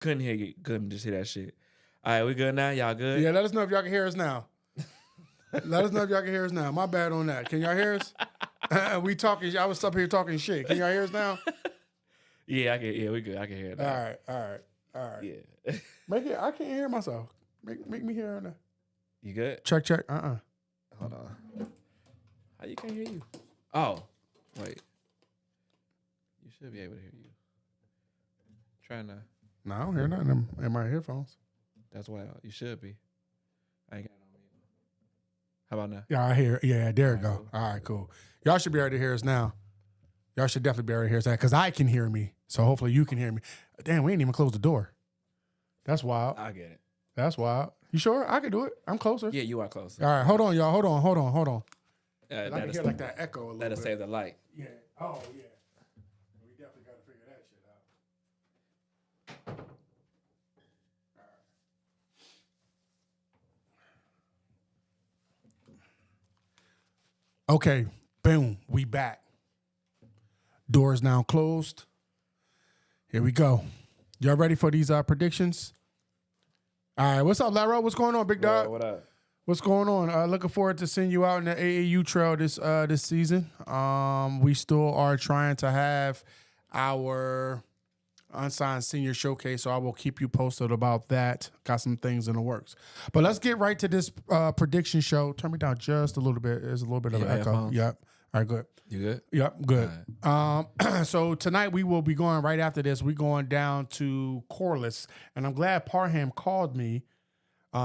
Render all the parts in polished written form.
Couldn't hear you. Couldn't just hear that shit. All right, we good now? Y'all good? Yeah, let us know if y'all can hear us now. Let us know if y'all can hear us now. My bad on that. Can y'all hear us? We talking. I was up here talking shit. Can y'all hear us now? Yeah, I can. Yeah, we good. I can hear it now. All right. Yeah. Make it. I can't hear myself. Make me hear it now. You good? Check. Hold on. How you can't hear you? Oh, wait. You should be able to hear you. Trying to. No, I don't hear nothing in my headphones. That's wild. You should be. I ain't got no mute. How about now? Yeah, I hear. Yeah, there we go. Cool. All right, cool. Y'all should be able to hear us now. Y'all should definitely be able to hear us now because I can hear me. So hopefully you can hear me. Damn, we ain't even closed the door. That's wild. I get it. That's wild. You sure? I can do it. I'm closer. Yeah, you are close. All right, hold on, y'all. Hold on. I can hear Let like that echo a little bit. us save the light. Yeah. Oh, yeah. We definitely got to figure that shit out. All right. Okay. Boom. We back. Doors now closed. Here we go. Y'all ready for these predictions? All right. What's up, Laro? What's going on, big dog? What up? What's going on? Looking forward to seeing you out in the AAU trail this season. We still are trying to have our unsigned senior showcase, so I will keep you posted about that. Got some things in the works. But let's get right to this prediction show. Turn me down just a little bit. There's a little bit of an echo. Headphones? Yep. All right, good. You good? Yep, good. So tonight we will be going right after this. We're going down to Corliss, and I'm glad Parham called me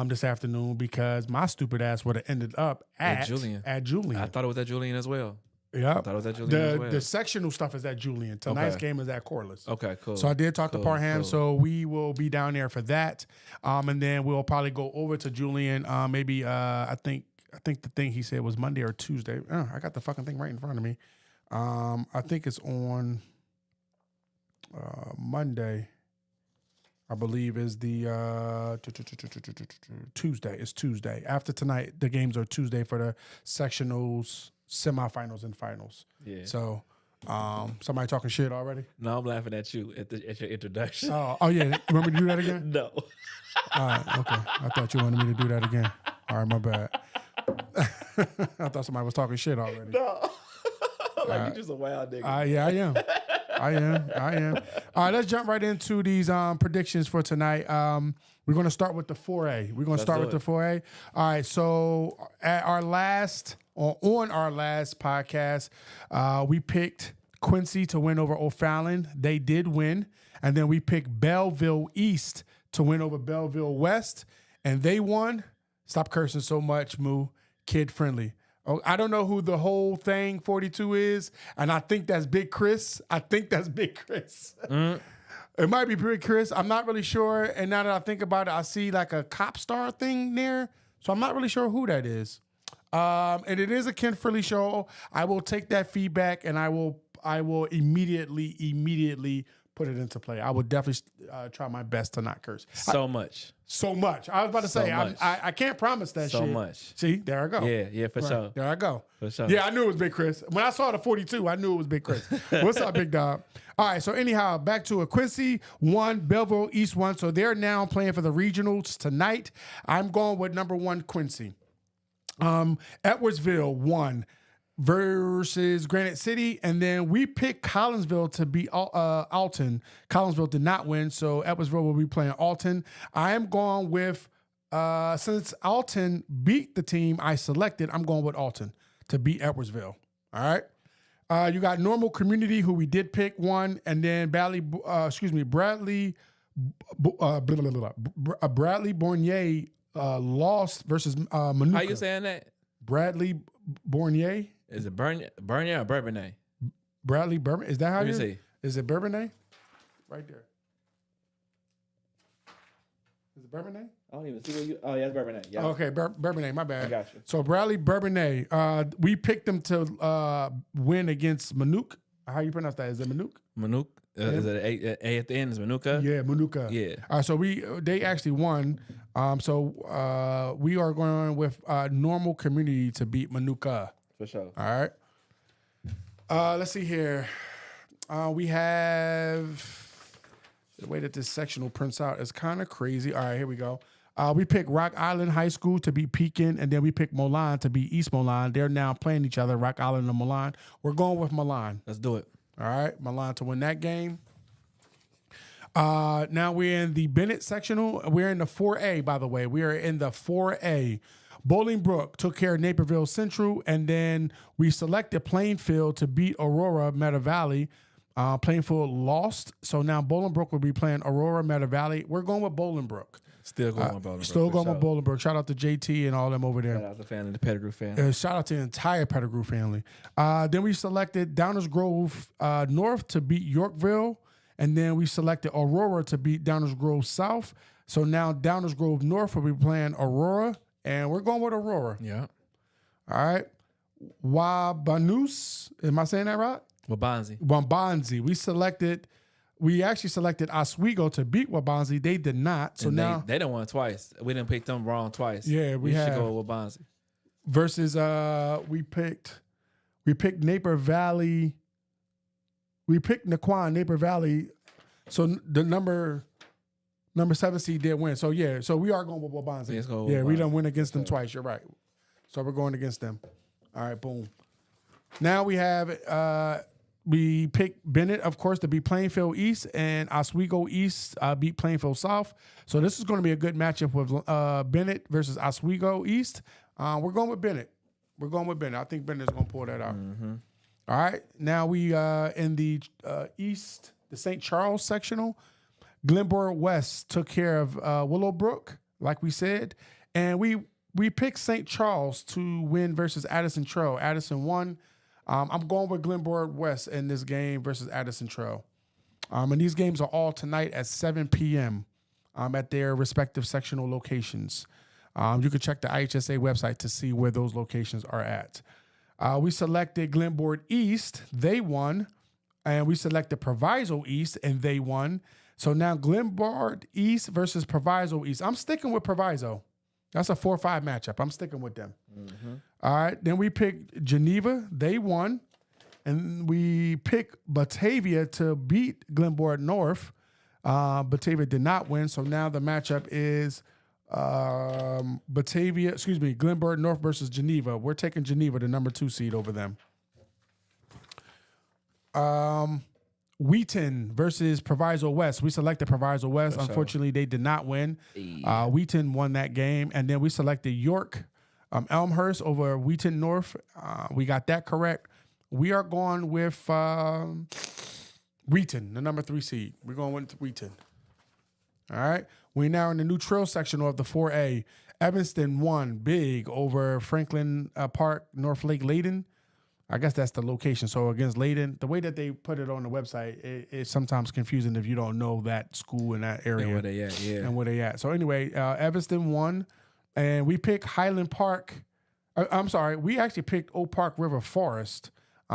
this afternoon because my stupid ass would have ended up at Julian. At Julian. I thought it was at Julian as well. Yeah, I thought it was at Julian as well. The sectional stuff is at Julian. Tonight's Okay. game is at Corliss. Okay, cool. So I did talk to Parham, cool. so we will be down there for that, and then we'll probably go over to Julian. Maybe I think the thing he said was Monday or Tuesday. I got the fucking thing right in front of me. I think it's on Monday. I believe is the Tuesday. It's Tuesday. After tonight, the games are Tuesday for the sectionals, semifinals, and finals. Yeah. So, somebody talking shit already? No, I'm laughing at you at your introduction. Oh yeah. You want me to do that again? No. All right. Okay. I thought you wanted me to do that again. All right. My bad. I thought somebody was talking shit already. No. Like you just a wild nigga. Yeah, I am. All right, let's jump right into these predictions for tonight. We're going to start with the 4A. We're going to start with the 4A. All right, so on our last podcast, we picked Quincy to win over O'Fallon. They did win. And then we picked Belleville East to win over Belleville West. And they won. Stop cursing so much, Moo. Kid friendly. Oh, I don't know who the whole thing 42 is, and I think that's Big Chris. It might be Big Chris. I'm not really sure. And now that I think about it, I see like a cop star thing there, so I'm not really sure who that is. And it is a Ken Friendly show. I will take that feedback and I will immediately put it into play. I will definitely try my best to not curse. So much. I was about to say, I can't promise that shit. So much. See, there I go. Yeah, for sure. There I go. For sure. Yeah, I knew it was Big Chris. When I saw the 42, I knew it was Big Chris. What's up, big dog? All right, so anyhow, back to it. Quincy won, Belleville East won. So they're now playing for the regionals tonight. I'm going with number 1, Quincy. Edwardsville won versus Granite City, and then we picked Collinsville to beat Alton. Collinsville did not win, so Edwardsville will be playing Alton. I am going with, since Alton beat the team I selected, I'm going with Alton to beat Edwardsville. All right. You got Normal Community, who we did pick, one, and then Bradley Bornier lost versus Manuka. How you saying that? Bradley Bornier. Is it Bernier or Bourbonnais? Bradley Bourbon. Is that how Let you me see. Is it Bourbonnais? Right there. Is it Bourbonnais? I don't even see where you. Oh, yeah, it's Bourbonnais. Yeah. Okay, Bourbonnais. My bad. I got you. So Bradley Bourbonnais. We picked them to win against Manuk. How you pronounce that? Is it Manuk? Manuk. Is it A at the end? Is Manuka? Yeah, Manuka. Yeah. So they actually won. So we are going with Normal Community to beat Manuka. For sure. All right. Let's see here. We have The way that this sectional prints out is kind of crazy. All right, here we go. We picked Rock Island High School to beat Pekin, and then we picked Milan to beat East Milan. They're now playing each other, Rock Island and Milan. We're going with Milan. Let's do it. All right, Milan to win that game. Now we're in the Bennett sectional. We're in the 4A, by the way. We are in the 4A. Bolingbrook took care of Naperville Central, and then we selected Plainfield to beat Aurora Meta Valley. Plainfield lost, so now Bolingbrook will be playing Aurora Meta Valley. We're going with Bolingbrook. Still going with Bolingbrook. Still going with Bolingbrook. Shout out to JT and all them over there. Shout out to the family, the Pettigrew family. Shout out to the entire Pettigrew family. Then we selected Downers Grove North to beat Yorkville, and then we selected Aurora to beat Downers Grove South. So now Downers Grove North will be playing Aurora, and we're going with Aurora. Yeah. All right. Wabanus, am I saying that right? Wabanzi. We actually selected Oswego to beat Wabanzi. They did not. So and now they done won twice. We didn't pick them wrong twice. Yeah, we should go with Wabanzi. Versus we picked Napier Valley. We picked Naquan, Napier Valley. So the number 7 seed did win. So yeah, so we are going with Wabanzi. Let's go with yeah, Wabanzi. we done win against them twice. You're right. So we're going against them. All right, boom. Now we have we picked Bennett, of course, to beat Plainfield East, and Oswego East beat Plainfield South. So this is going to be a good matchup with Bennett versus Oswego East. We're going with Bennett. I think Bennett's going to pull that out. Mm-hmm. All right. Now we in the East, the St. Charles sectional. Glenboro West took care of Willowbrook, like we said, and we picked St. Charles to win versus Addison Trail. Addison won. I'm going with Glenboro West in this game versus Addison Trail. And these games are all tonight at 7 p.m. At their respective sectional locations. You can check the IHSA website to see where those locations are at. We selected Glenboro East. They won. And we selected Proviso East, and they won. So now Glenboro East versus Proviso East. I'm sticking with Proviso. That's a 4-5 matchup. I'm sticking with them. Mm-hmm. All right. Then we picked Geneva. They won. And we picked Batavia to beat Glenboro North. Batavia did not win. So now the matchup is Glenboro North versus Geneva. We're taking Geneva, the number 2 seed, over them. Wheaton versus Proviso West. We selected Proviso West. For Unfortunately, they did not win. Wheaton won that game. And then we selected York, Elmhurst over Wheaton North. We got that correct. We are going with Wheaton, the number 3 seed. We're going with Wheaton. All right. We're now in the neutral section of the 4A. Evanston won big over Franklin Park, North Lake Layden. I guess that's the location. So against Layden, the way that they put it on the website, it's sometimes confusing if you don't know that school in that area. And where they at, yeah. And where they at. So anyway, Evanston won, and we picked Highland Park. I'm sorry, we actually picked Oak Park River Forest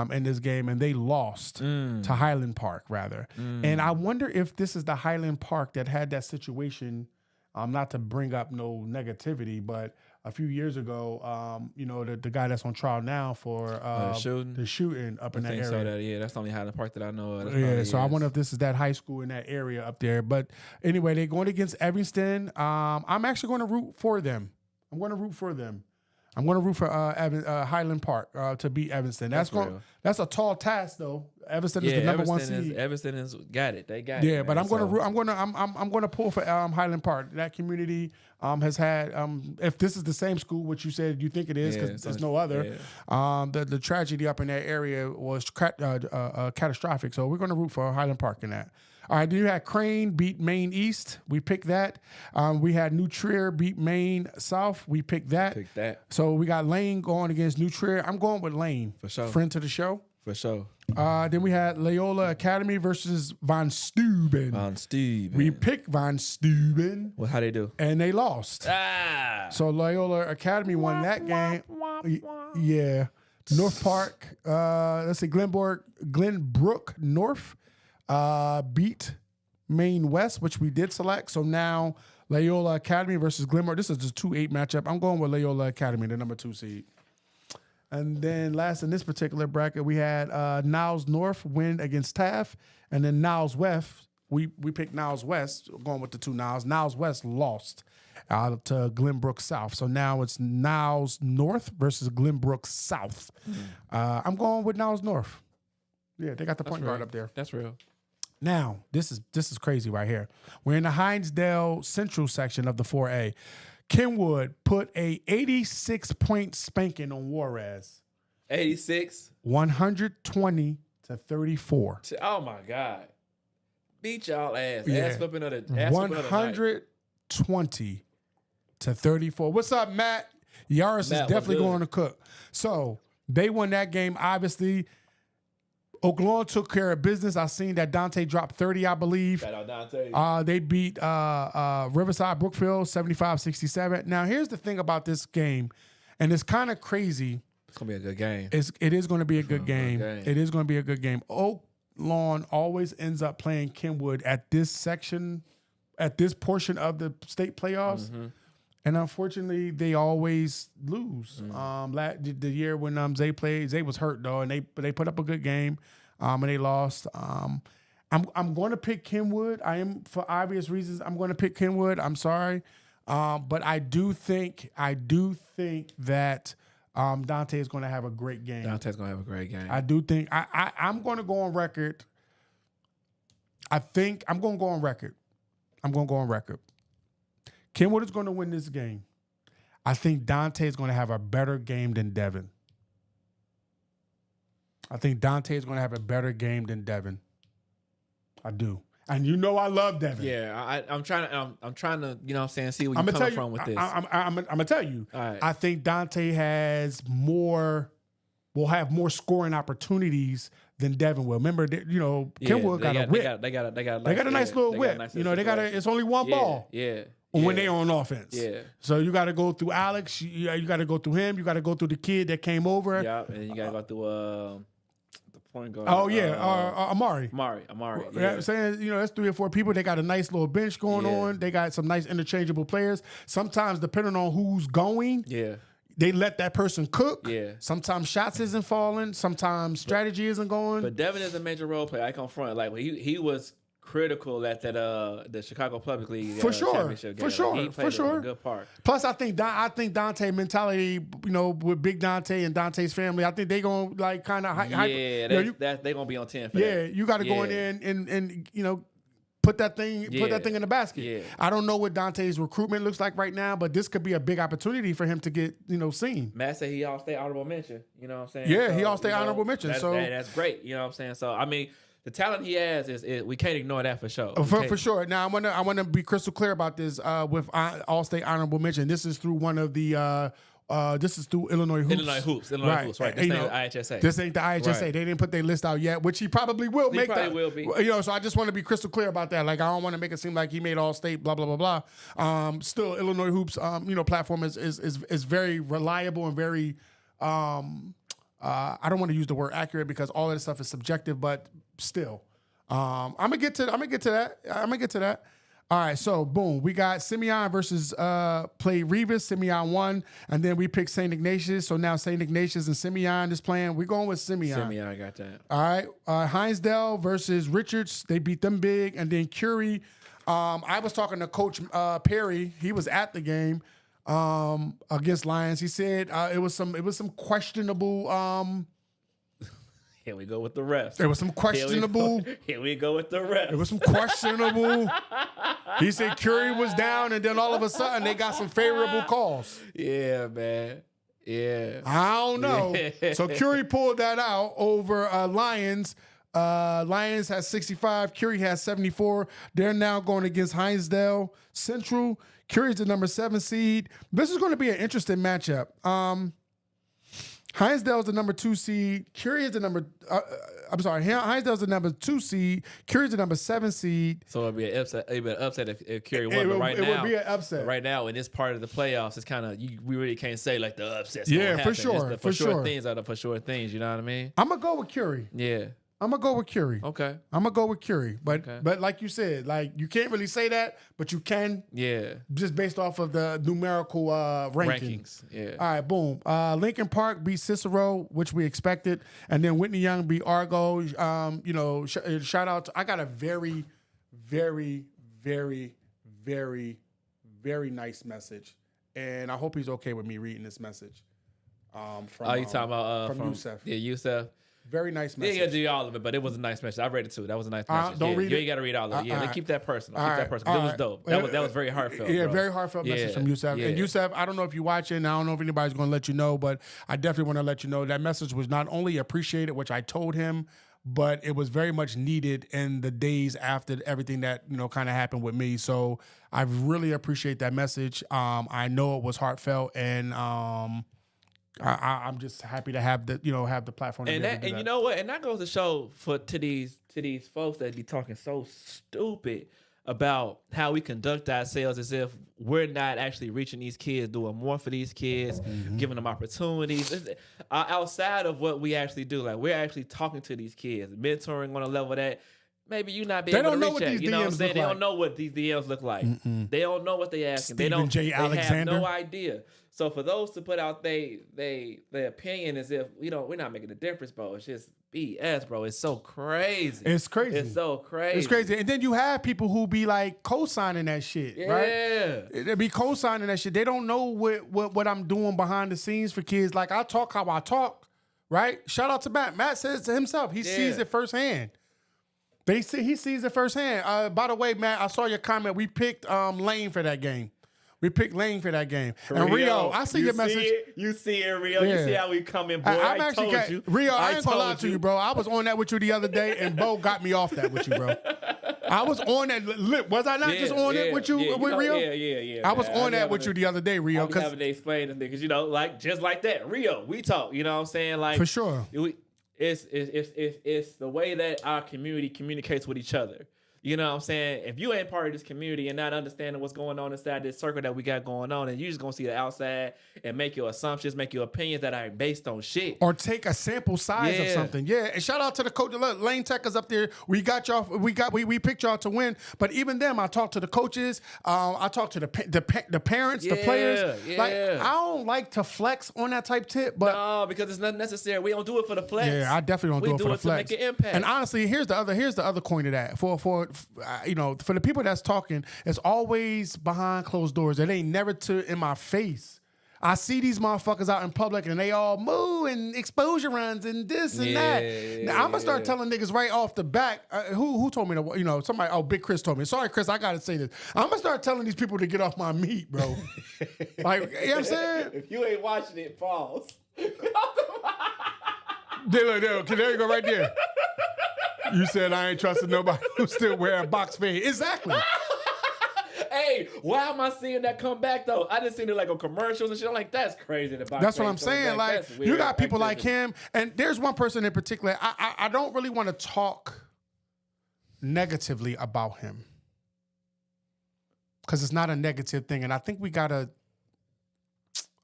in this game, and they lost to Highland Park, rather. And I wonder if this is the Highland Park that had that situation, not to bring up no negativity, but a few years ago, the guy that's on trial now for the shooting up in that area. So that's the only Highland Park that I know of. I wonder if this is that high school in that area up there. But anyway, they're going against Evanston. I'm actually going to root for them. I'm going to root for Highland Park to beat Evanston. That's a tall task though. Evanston is the number 1 seed. Evanston has got it. They got it. Yeah, but I'm going to pull for Highland Park. That community has had if this is the same school, which you said you think it is because there's no other. Yeah. The tragedy up in that area was catastrophic. So we're going to root for Highland Park in that. All right, then you had Crane beat Maine East. We picked that. We had New Trier beat Maine South. We picked that. So we got Lane going against New Trier. I'm going with Lane. For sure. Friend to the show. For sure. Then we had Loyola Academy versus Von Steuben. We picked Von Steuben. Well, how they do? And they lost. So Loyola Academy won that game. Yeah. North Park. Let's see. Glenbrook North beat Maine West, which we did select. So now Loyola Academy versus Glenbrook. This is the 2-8 matchup. I'm going with Loyola Academy, the number 2 seed. And then last in this particular bracket, we had Niles North win against Taft, and then Niles West we picked Niles West, going with the two Niles. Niles West lost out to Glenbrook South. So now it's Niles North versus Glenbrook South. I'm going with Niles North. Yeah, they got the point guard up there. That's real. Now, this is crazy right here. We're in the Hinesdale Central section of the 4A. Kenwood put a 86-point spanking on Juarez. 86? 120 to 34. Oh, my God. Beat y'all ass. Yeah. Ass flipping of the night. 120 to 34. What's up, Matt? Yaris is definitely going to cook. So they won that game, obviously. Oklahoma took care of business. I seen that Dante dropped 30, I believe. Shout out Dante. They beat Riverside Brookfield 75-67. Now, here's the thing about this game, and it's kind of crazy. It's going to be a good game. It is going to be a good game. It is going to be a good game. Oak Lawn always ends up playing Kenwood at this section, at this portion of the state playoffs. And unfortunately, they always lose. The year when Zay played, Zay was hurt though, and they put up a good game, and they lost. I'm going to pick Kenwood. I am, for obvious reasons, I'm going to pick Kenwood. I'm sorry, but I do think that Dante is going to have a great game. Dante's going to have a great game. I do think I'm going to go on record. I'm going to go on record. Kenwood is going to win this game. I think Dante is going to have a better game than Devin. I do. And you know I love Devin. Yeah, I'm trying to, you know what I'm saying, see where you're coming from with this. I'm going to tell you. All right. I think Dante will have more scoring opportunities than Devin will. Remember, Kenwood got a whip. They got a nice little whip. It's only one ball. Yeah. When they on offense. Yeah. So you got to go through Alex. You got to go through him. You got to go through the kid that came over. Yeah, and you got to go through the point guard. Oh, yeah. Amari. Amari. Yeah. I'm saying, that's 3 or 4 people. They got a nice little bench going on. They got some nice interchangeable players. Sometimes, depending on who's going, they let that person cook. Yeah. Sometimes shots isn't falling. Sometimes strategy isn't going. But Devin is a major role player. I can front. Like, he was critical at that the Chicago Public League championship game. For sure. A good part. Plus, I think Dante mentality, with Big Dante and Dante's family, I think they gonna kind of they gonna be on 10 for that. You got to go in there and put that thing in the basket. Yeah. I don't know what Dante's recruitment looks like right now, but this could be a big opportunity for him to get seen. Matt said he all-state honorable mention. You know what I'm saying? Yeah, he all-state honorable mention. That's great. You know what I'm saying? So I mean, the talent he has is we can't ignore that for sure. For sure. Now I wanna be crystal clear about this with all-state honorable mention. This is through one of the this is through Illinois Hoops. Illinois Hoops, right. This ain't the IHSA. This ain't the IHSA. Right. They didn't put their list out yet, which he probably will make that. Will be. So I just want to be crystal clear about that. Like, I don't want to make it seem like he made all-state, blah, blah, blah, blah. Still, Illinois Hoops, platform is very reliable and very, I don't want to use the word accurate because all of this stuff is subjective, but still. I'm gonna get to that. All right, so boom, we got Simeon versus play Revis. Simeon won, and then we picked St. Ignatius. So now St. Ignatius and Simeon is playing. We're going with Simeon. Simeon, I got that. All right, Hinesdale versus Richards. They beat them big, and then Curie. I was talking to Coach Perry. He was at the game against Lions. He said it was some questionable. Here we go with the refs. There was some questionable. Here we go with the refs. It was some questionable. He said Curry was down, and then all of a sudden they got some favorable calls. Yeah, man. Yeah. I don't know. Yeah. So Curry pulled that out over Lions. Lions has 65. Curry has 74. They're now going against Hinesdale Central. Curry's the number 7 seed. This is going to be an interesting matchup. Hinesdale's the number 2 seed. Curie is the number. Hinesdale's the number 2 seed. Curie's the number 7 seed. So it'd be an upset. It'd be an upset if Curie won. But right now, it would be an upset. Right now, in this part of the playoffs, it's kind of we really can't say like the upsets. Yeah, for sure. sure. The for sure things are the for sure things. You know what I mean? I'm gonna go with Curie. Yeah. I'm gonna go with Curie. Okay. I'm gonna go with Curie. But like you said, like you can't really say that, but you can. Yeah. Just based off of the numerical rankings. Yeah. All right, boom. Lincoln Park beat Cicero, which we expected, and then Whitney Young beat Argo. Shout out to, I got a very, very, very, very, very nice message. And I hope he's okay with me reading this message. From you talking about from Youssef? Yeah, Youssef. Very nice message. Yeah, you gotta do all of it, but it was a nice message. I read it too. That was a nice message. Don't read it. You ain't gotta read all of it. Yeah, keep that personal. Keep that personal. It was dope. That was very heartfelt. Yeah, bro. very heartfelt message from Youssef. Yeah. And Youssef, I don't know if you're watching. I don't know if anybody's going to let you know, but I definitely want to let you know that message was not only appreciated, which I told him, but it was very much needed in the days after everything that kind of happened with me. So I really appreciate that message. I know it was heartfelt, and I'm just happy to have the platform. And you know what? And that goes to show to these folks that be talking so stupid about how we conduct ourselves as if we're not actually reaching these kids, doing more for these kids, giving them opportunities outside of what we actually do. Like, we're actually talking to these kids, mentoring on a level that maybe you not be able to reach at. You know what I'm saying? They don't know what these DMs look like. They don't know what they asking. They have no idea. So for those to put out their opinion as if we're not making a difference, bro. It's just BS, bro. It's so crazy. It's crazy. It's so crazy. It's crazy. And then you have people who be like co-signing that shit, right? Yeah. They be co-signing that shit. They don't know what I'm doing behind the scenes for kids. Like, I talk how I talk, right? Shout out to Matt. Matt says to himself, he sees it firsthand. He sees it firsthand. By the way, Matt, I saw your comment. We picked Lane for that game. And Rio, I see your message. You see it, Rio. Yeah. You see how we come in, boy. I told you. Rio, I ain't gonna lie to you, bro. I was on that with you the other day, and Bo got me off that with you, bro. I was on that. Was I not just on it with you, with Rio? Yeah. I was on that with you the other day, Rio. Because having to explain to niggas, just like that. Rio, we talk. You know what I'm saying? Like, for sure. It's the way that our community communicates with each other. You know what I'm saying? If you ain't part of this community and not understanding what's going on inside this circle that we got going on, and you just gonna see the outside and make your assumptions, make your opinions that are based on shit. Or take a sample size of something. Yeah. And shout out to the coach. Look, Lane Tech is up there. We got y'all. We picked y'all to win. But even them, I talked to the coaches. I talked to the parents, the players. Yeah. Like, I don't like to flex on that type tip, but no, because it's not necessary. We don't do it for the flex. Yeah, I definitely don't do it for the flex. To make an impact. And honestly, here's the other coin to that. For the people that's talking, it's always behind closed doors. It ain't never in my face. I see these motherfuckers out in public and they all moo and exposure runs and this and that. Now, I'm gonna start telling niggas right off the back. Who told me to? Somebody. Oh, Big Chris told me. Sorry, Chris. I gotta say this. I'm gonna start telling these people to get off my meat, bro. Like, you know what I'm saying? If you ain't watching it, pause. There you go, right there. You said I ain't trusting nobody who still wear a box fade. Exactly. Hey, why am I seeing that come back though? I just seen it like on commercials and shit. I'm like, that's crazy. That's what I'm saying. Like, you got people like him, and there's one person in particular. I don't really want to talk negatively about him because it's not a negative thing, and I think we gotta.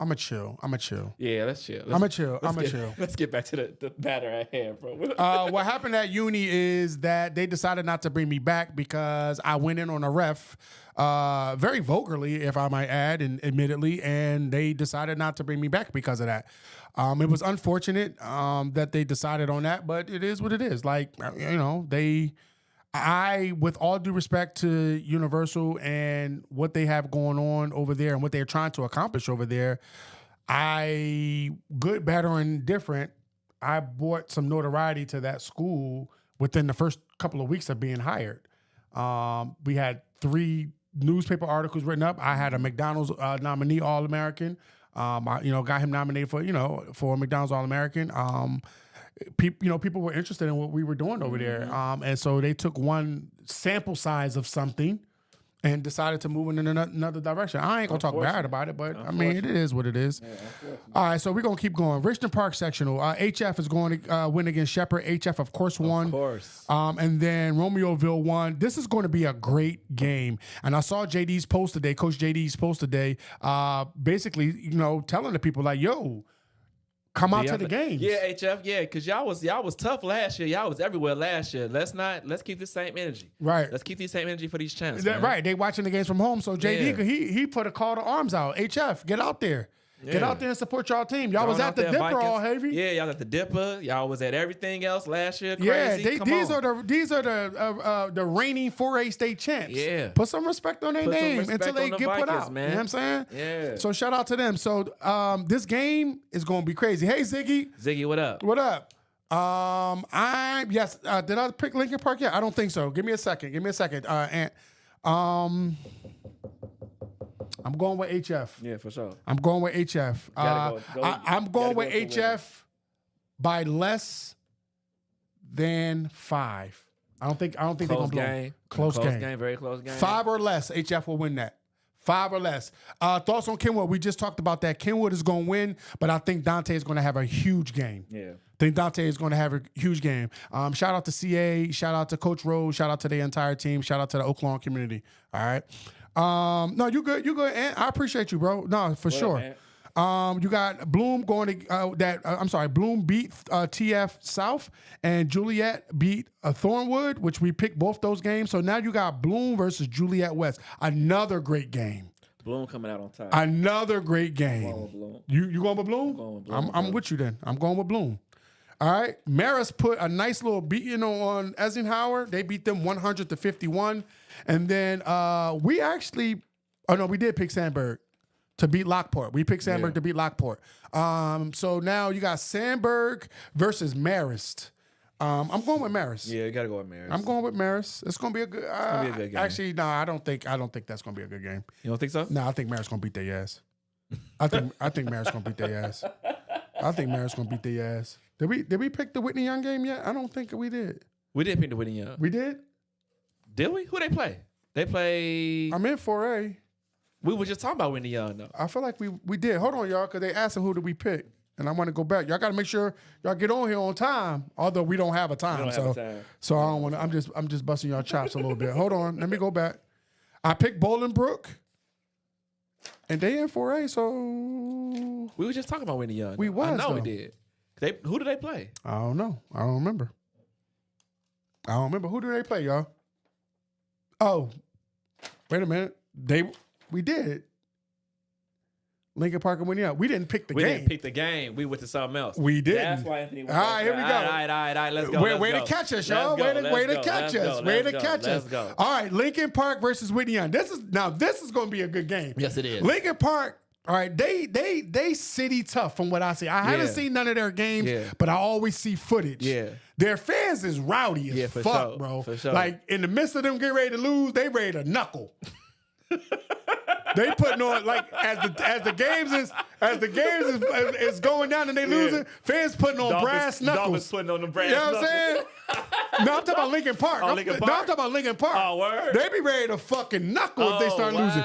I'm a chill. Yeah, let's chill. I'm a chill. Let's get back to the matter at hand, bro. What happened at uni is that they decided not to bring me back because I went in on a ref, very vulgarly, if I might add, and admittedly, and they decided not to bring me back because of that. It was unfortunate that they decided on that, but it is what it is. Like, I, with all due respect to Universal and what they have going on over there and what they're trying to accomplish over there, good, bad, or indifferent, I brought some notoriety to that school within the first couple of weeks of being hired. We had 3 newspaper articles written up. I had a McDonald's nominee All-American. I got him nominated for McDonald's All-American. People were interested in what we were doing over there. And so they took one sample size of something and decided to move in another direction. I ain't going to talk bad about it, but I mean, it is what it is. Yeah, all right, so we're going to keep going. Richmond Park sectional. HF is going to win against Shepherd. HF, of course, won. Of course. And then Romeoville won. This is going to be a great game. And I saw JD's post today, Coach JD's post today, basically, telling the people like, yo, come out to the games. Yeah, HF, because y'all was tough last year. Y'all was everywhere last year. Let's keep the same energy. Right. Let's keep the same energy for these channels. Right. They watching the games from home. So JD, he put a call to arms out. HF, get out there. Get out there and support y'all team. Y'all was Going at out the there, Dipper Vikings. all heavy. Yeah, y'all at the Dipper. Y'all was at everything else last year. Yeah, Crazy. these are the reigning 4A state champs. Yeah. Put some respect on their Put some name respect until they on the get put Vikings, out. man. You know what I'm saying? Yeah. So shout out to them. So this game is going to be crazy. Hey Ziggy, Ziggy, what up? what up? Did I pick Lincoln Park yet? I don't think so. Give me a second. And I'm going with HF. Yeah, for sure. I'm going with HF. I'm going with go for HF by less than 5. I don't think they're gonna Close blow. game. Close game. Very close game. 5 or less, HF will win that. 5 or less. Thoughts on Kenwood? We just talked about that. Kenwood is going to win, but I think Dante is going to have a huge game. Yeah. I think Dante is going to have a huge game. Shout out to CA. Shout out to Coach Rose. Shout out to the entire team. Shout out to the Oklahoma community. All right. No, you good. You good. And I appreciate you, bro. No, for sure. You got Bloom going to Bloom beat TF South, and Juliet beat Thornwood, which we picked both those games. So now you got Bloom versus Juliet West. Another great game. Bloom coming out on top. Another great game. I'm going with Bloom. You going with Bloom? I'm going with Bloom, I'm with you then. I'm going with Bloom. All right. Marist put a nice little beating on Eisenhower. They beat them 100-51. And then we did pick Sandberg to beat Lockport. We picked Sandberg to beat Lockport. So now you got Sandberg versus Marist. I'm going with Marist. Yeah, you gotta go with Marist. I'm going with Marist. It's gonna be a good. gonna be a good game. Actually, no, I don't think that's gonna be a good game. You don't think so? No, I think Marist gonna beat their ass. I think Marist gonna beat their ass. I think Marist gonna beat their ass. Did we pick the Whitney Young game yet? I don't think we did. We did pick the Whitney Young. We did? Did we? Who they play? They play. I'm in 4A. We were just talking about Whitney Young though. I feel like we did. Hold on, y'all, because they asked him who did we pick. And I want to go back. Y'all got to make sure y'all get on here on time. Although we don't have a time, so I don't want to. I'm just busting y'all chops a little bit. Hold on, let me go back. I picked Bolingbrook, and they in 4A. So we were just talking about Whitney Young. We was. I know we though. did. Who do they play? I don't know. I don't remember. Who do they play, y'all? Oh, wait a minute. We did. Lincoln Park and Whitney Young. We didn't pick the game. We didn't pick the game. We went to something else. We did. That's why Anthony went. All right, here we go. All right. Let's go. Way to catch us, y'all. Way to catch us. Let's go. All right, Lincoln Park versus Whitney Young. This is going to be a good game. Yes, it is. Lincoln Park. All right, they city tough from what I see. I haven't seen none of their games, but I always see footage. Yeah. Their fans is rowdy as for fuck, sure, bro. for sure. Like in the midst of them getting ready to lose, they ready to knuckle. They putting on like as the games is going down and they losing, fans putting on brass knuckles. Dolphins putting on the brass You know knuckles. what I'm saying? No, I'm talking about Lincoln Park. I'm talking about Lincoln Park. Oh, word. They be ready to fucking knuckle if they start losing.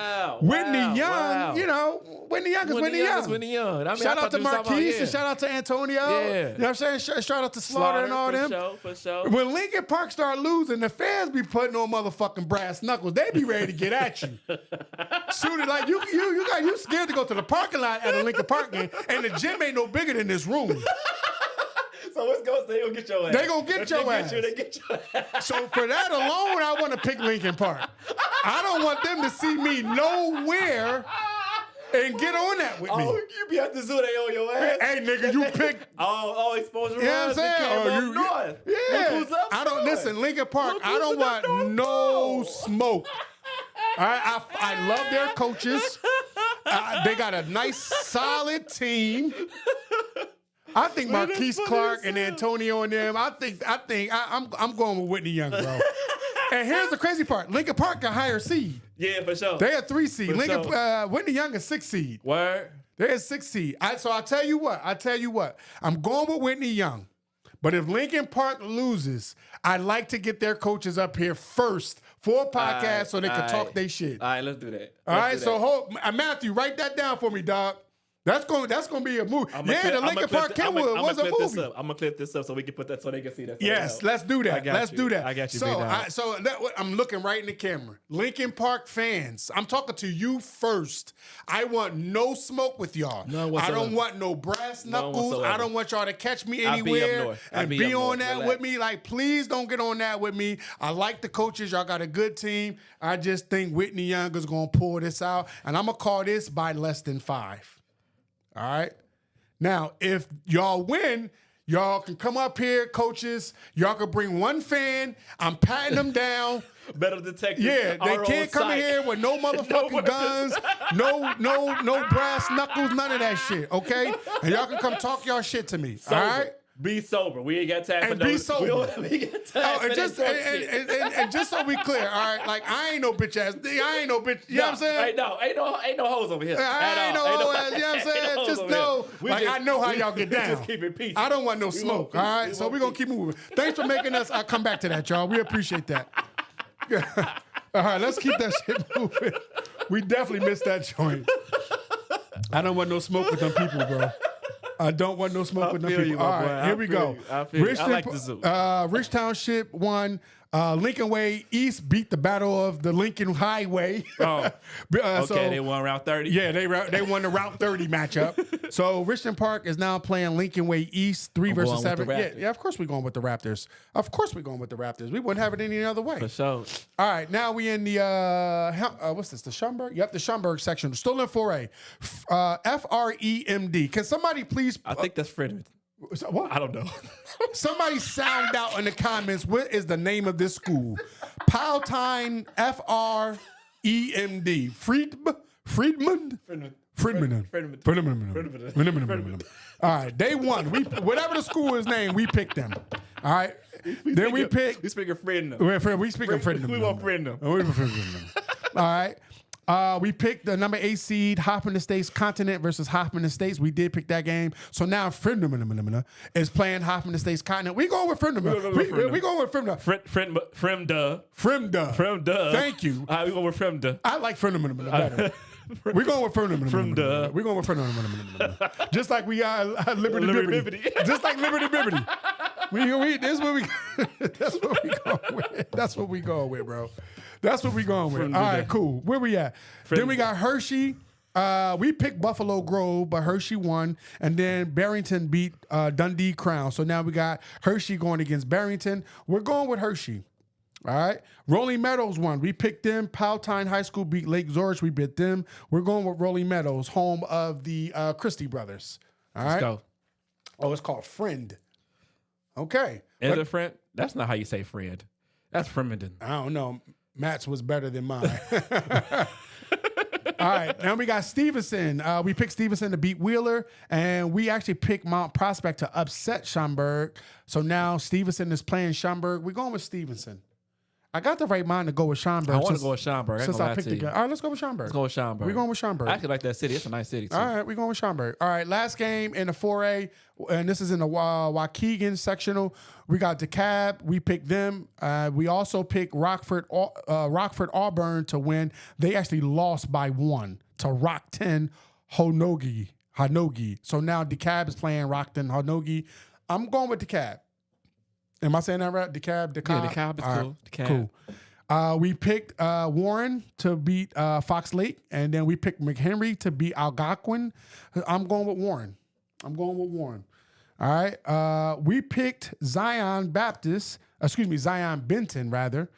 Whitney Young, you know, Whitney Young is Whitney Young. Whitney Young. I mean, shout out to Marquise and shout out to Antonio. Yeah. You know what I'm saying? Shout out to Slaughter and all them. For sure. When Lincoln Park start losing, the fans be putting on motherfucking brass knuckles. They be ready to get at you. Soon like you scared to go to the parking lot at a Lincoln Park game, and the gym ain't no bigger than this room. So it's going. They gonna get your ass. They gonna get your ass. They get your ass. So for that alone, I want to pick Lincoln Park. I don't want them to see me nowhere and get on that with me. Oh, you be at the zoo, they on your ass. Hey, nigga, you pick. Exposure. You know what I'm saying? North. Yeah. Look who's up I don't north. listen, Lincoln Park. Look I don't who's up want north. no smoke. All right, I love their coaches. They got a nice, solid team. I think Marquise Clark and Antonio and them. I'm going with Whitney Young, bro. And here's the crazy part: Lincoln Park got higher seed. Yeah, for sure. They had 3 seed. For Whitney Young is 6 seed. Word. They're 6 seed. So I tell you what. I'm going with Whitney Young. But if Lincoln Park loses, I'd like to get their coaches up here first for a podcast so they can talk their shit. All right, let's do that. All right, so Matthew, write that down for me, dog. That's going to be a movie. The Lincoln Park Kenwood was a movie. I'm gonna clip this up so we can put that so they can see that. Yes, let's do that. Let's do that. I got you. I'm looking right in the camera. Lincoln Park fans, I'm talking to you first. I want no smoke with y'all. I don't want no brass knuckles. I don't want y'all to catch me anywhere and be on that with me. Like, please don't get on that with me. I like the coaches. Y'all got a good team. I just think Whitney Young is gonna pull this out, and I'm gonna call this by less than 5. All right. Now, if y'all win, y'all can come up here, coaches. Y'all can bring one fan. I'm patting them down. Metal detectors. Yeah, they can't come in here with no motherfucking guns, no brass knuckles, none of that shit. Okay, and y'all can come talk y'all shit to me. Sober. All right. Be sober. We ain't got time for And no. be sober. We got time for And just so we clear, all right, like I ain't no bitch ass. I ain't no bitch. You know what I'm saying? Ain't no hoes over here. I ain't no hoe ass. You know what I'm saying? Just know, like I know how y'all get down. Just keep it peaceful. I don't want no smoke. All right, so we're gonna keep moving. Thanks for making us. I'll come back to that, y'all. We appreciate that. All right, let's keep that shit moving. We definitely missed that joint. I don't want no smoke with them people, bro. I don't want no smoke with them people. All right, here we go. I like the zoo. Rich Township won. Lincoln Way East beat the Battle of the Lincoln Highway. Oh, okay, so, they won round 30. Yeah, they won the Route 30 matchup. So Richmond Park is now playing Lincoln Way East 3 versus 7. Yeah, of course we're going with the Raptors. Of course we're going with the Raptors. We wouldn't have it any other way. For sure. All right, now we in the what's this? The Schomburg? Yep, the Schomburg section. Still in 4A. FREMD. Can somebody please? I think that's Frederick. What? I don't know. Somebody sound out in the comments. What is the name of this school? Palatine FREMD. Friedman. All right, they won. Whatever the school is named, we picked them. All right. Then we picked. We speaking friend. We speaking friend. We want friend. All right. We picked the number 8 seed, Hoffman Estates Continent versus Hoffman Estates. We did pick that game. So now Fremda is playing Hoffman Estates Continent. We going with Fremda. We going with Fremda. Fremda. Thank you. We going with Fremda. I like Fremda better. We're going with Fremda. We're going with Fremda. Just like we are Liberty Bibbity. Just like Liberty Bibbity. That's what we going with. That's what we going with, bro. That's what we going with. All right, cool. Where we at? Then we got Hershey. We picked Buffalo Grove, but Hershey won. And then Barrington beat Dundee Crown. So now we got Hershey going against Barrington. We're going with Hershey. All right. Rolling Meadows won. We picked them. Palatine High School beat Lake George. We beat them. We're going with Rolling Meadows, home of the Christie brothers. All right. Let's go. Oh, it's called Friend. Okay. Is it friend? That's not how you say friend. That's Fremden. I don't know. Matt's was better than mine. All right, now we got Stevenson. We picked Stevenson to beat Wheeler, and we actually picked Mount Prospect to upset Schomburg. So now Stevenson is playing Schomburg. We're going with Stevenson. I got the right mind to go with Schomburg. I want to go with Schomburg. Since I picked the guy. All right, let's go with Schomburg. Let's go with Schomburg. We're going with Schomburg. I actually like that city. It's a nice city, too. All right, we're going with Schomburg. All right, last game in the 4A, and this is in the Waukegan sectional. We got DeKalb. We picked them. We also picked Rockford Auburn to win. They actually lost by 1 to Rock 10 Honogi. So now DeKalb is playing Rock 10 Honogi. I'm going with DeKalb. Am I saying that right? DeKalb? Yeah, DeKalb is cool. DeKalb. Cool. We picked Warren to beat Fox Lake, and then we picked McHenry to beat Algonquin. I'm going with Warren. All right. We picked Zion Benton, rather,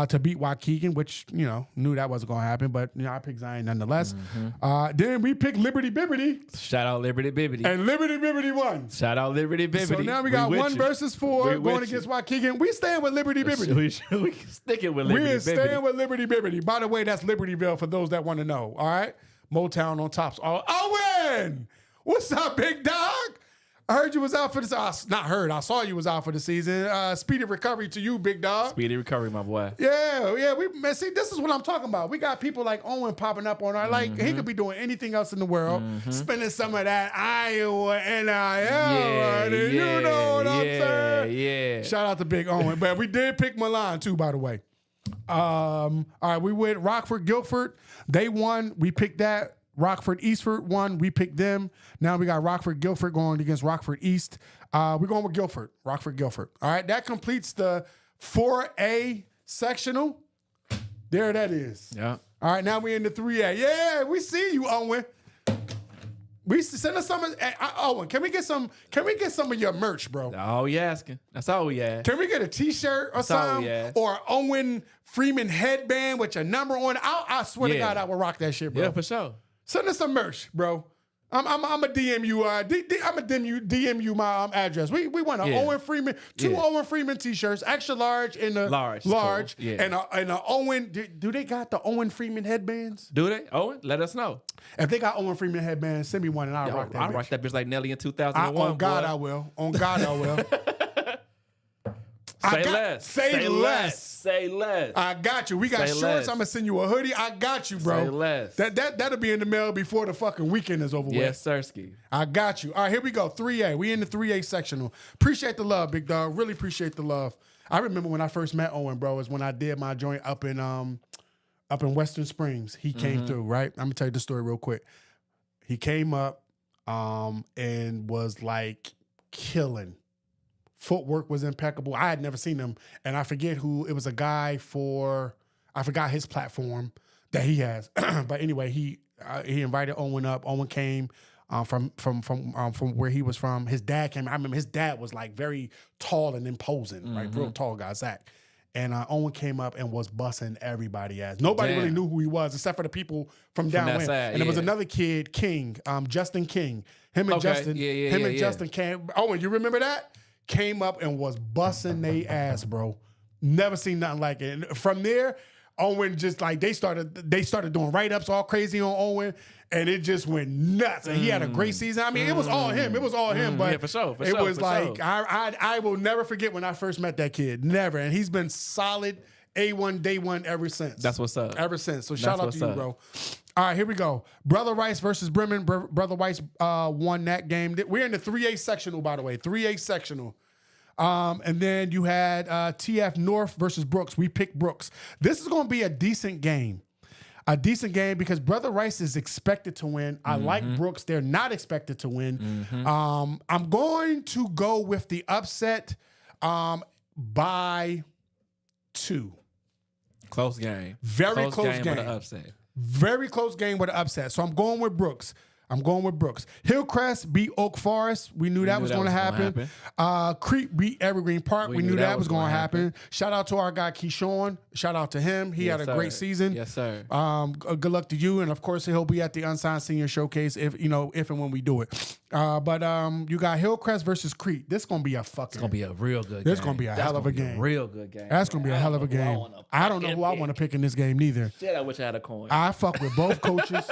to beat Waukegan, which, knew that wasn't going to happen, but, I picked Zion nonetheless. Mm-hmm. Then we picked Liberty Bibbity. Shout out Liberty Bibbity. And Liberty Bibbity won. Shout out Liberty Bibbity. So now we got 1 versus 4 going against Waukegan. We staying with Liberty Bibbity. We sticking with Liberty Bibbity. We're staying with Liberty Bibbity. By the way, that's Libertyville for those that want to know. All right? Motown on tops. Owen! What's up, big dog? I heard you was out for this. Not heard. I saw you was out for the season. Speedy recovery to you, big dog. Speedy recovery, my boy. Yeah. See, this is what I'm talking about. We got people like Owen popping up on our he could be doing anything else in the world, spending some of that Iowa NIL. You know what I'm saying? Yeah. Shout out to Big Owen. But we did pick Milan too, by the way. All right, we went Rockford Guilford. They won. We picked that. Rockford Eastford won. We picked them. Now we got Rockford Guilford going against Rockford East. We're going with Guilford. Rockford Guilford. All right, that completes the 4A sectional. There that is. Yeah. All right, now we're in the 3A. Yeah, we see you, Owen. We send us some. Owen, can we get some of your merch, bro? All we asking. That's all we ask. Can we get a T-shirt or something, or Owen Freeman headband with your number on? I swear to God, I will rock that shit, bro. Yeah, for sure. Send us some merch, bro. I'm a DM you. I'm a DM you my address. We want an Owen Freeman, two Owen Freeman t-shirts, extra large and a large, cool. And a Owen. Do they got the Owen Freeman headbands? Do they? Owen, let us know. If they got Owen Freeman headbands, send me one and I'll rock that. I'll rock that bitch like Nelly in 2001. On God, I will. On God, I will. Say less. Say less. Say less. I got you. We got shorts. I'm gonna send you a hoodie. I got you, bro. Say less. That'll be in the mail before the fucking weekend is over with. Yes, sirski. I got you. All right, here we go. 3A. We in the 3A sectional. Appreciate the love, big dog. Really appreciate the love. I remember when I first met Owen, bro, is when I did my joint up in Western Springs. He came through, right? I'm gonna tell you the story real quick. He came up and was like killing. Footwork was impeccable. I had never seen him, and I forget who it was. A guy I forgot his platform that he has. But anyway, he invited Owen up. Owen came from where he was from. His dad came. I remember his dad was like very tall and imposing, right? Real tall guy, Zach. And Owen came up and was busting everybody ass. Nobody really knew who he was except for the people from down there. And there was another kid, King, Justin King. Him and Justin came. Owen, you remember that? Came up and was busting they ass, bro. Never seen nothing like it. And from there, Owen just like they started doing write-ups all crazy on Owen, and it just went nuts. And he had a great season. I mean, it was all him. It was all him. But for sure. It was like I will never forget when I first met that kid. Never. And he's been solid A1 day one ever since. That's what's up. Ever since. So shout out to you, bro. All right, here we go. Brother Rice versus Bremen. Brother Rice won that game. We're in the 3A sectional, by the way. 3A sectional. And then you had TF North versus Brooks. We picked Brooks. This is going to be a decent game. A decent game because Brother Rice is expected to win. I like Brooks. They're not expected to win. I'm going to go with the upset by 2. Close game. Very close game. With an upset. Very close game with an upset. So I'm going with Brooks. Hillcrest beat Oak Forest. We knew that was going to happen. Creek beat Evergreen Park. We knew that was going to happen. Shout out to our guy Keyshawn. Shout out to him. He had a great season. Yes, sir. Good luck to you. And of course, he'll be at the Unsigned Senior Showcase if and when we do it. But you got Hillcrest versus Creek. This is going to be a fucking. It's going to be a real good game. This is going to be a hell of a game. Real good game. That's going to be a hell of a game. I don't know who I want to pick in this game neither. Shit, I wish I had a coin. I fuck with both coaches.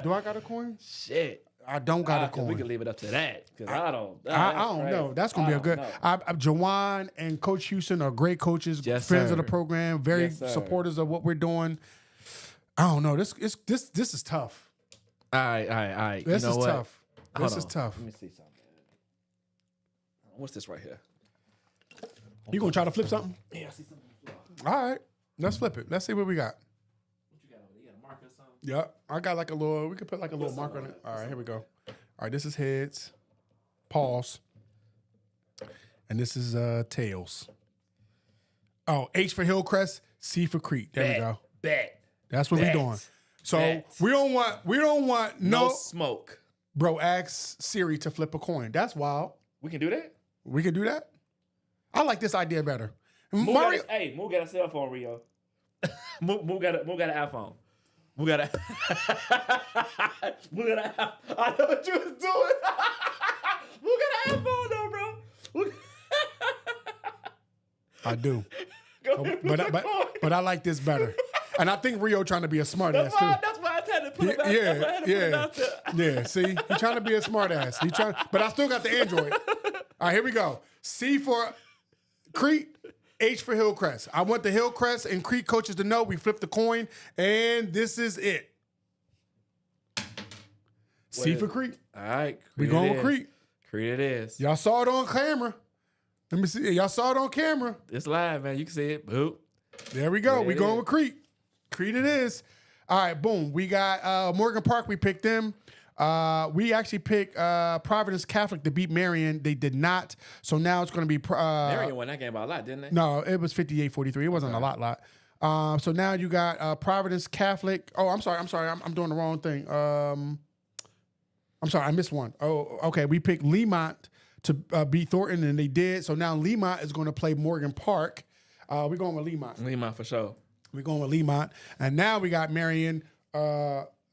Do I got a coin? Shit. I don't got a coin. We can leave it up to that because I don't know. That's gonna be a good. Jawan and Coach Houston are great coaches, friends of the program, very supporters of what we're doing. I don't know. This is tough. All right. This is tough. This is tough. Let me see something. What's this right here? You gonna try to flip something? Yeah, I see something. All right, let's flip it. Let's see what we got. Yeah, I got like a little. We could put like a little marker on it. All right, here we go. All right, this is heads. Pause. And this is tails. Oh, H for Hillcrest, C for Creek. There we go. Bet. That's what we're doing. So we don't want no smoke. Bro, ask Siri to flip a coin. That's wild. We can do that. We can do that. I like this idea better. Moog got a cell phone, Rio. Moog got an iPhone. I know what you was doing. We got an iPhone though, bro. I do. But I like this better. And I think Rio trying to be a smart ass too. That's why I had to put it out there. Yeah, see? He's trying to be a smart ass. But I still got the Android. All right, here we go. C for Creek. H for Hillcrest. I want the Hillcrest and Creek coaches to know we flipped the coin, and this is it. C for Creek. All right. We going with Creek. Creek it is. Y'all saw it on camera. Let me see. Y'all saw it on camera. It's live, man. You can see it. Boop. There we go. We going with Creek. Creek it is. All right, boom. We got Morgan Park. We picked them. We actually picked Providence Catholic to beat Marion. They did not. So now it's going to be... Marion won that game by a lot, didn't they? No, it was 58-43. It wasn't a lot. So now you got Providence Catholic. Oh, I'm sorry. I'm doing the wrong thing. I'm sorry. I missed one. Oh, okay. We picked Lemont to beat Thornton, and they did. So now Lemont is going to play Morgan Park. We're going with Lemont. Lemont for sure. We're going with Lemont. And now we got Marion...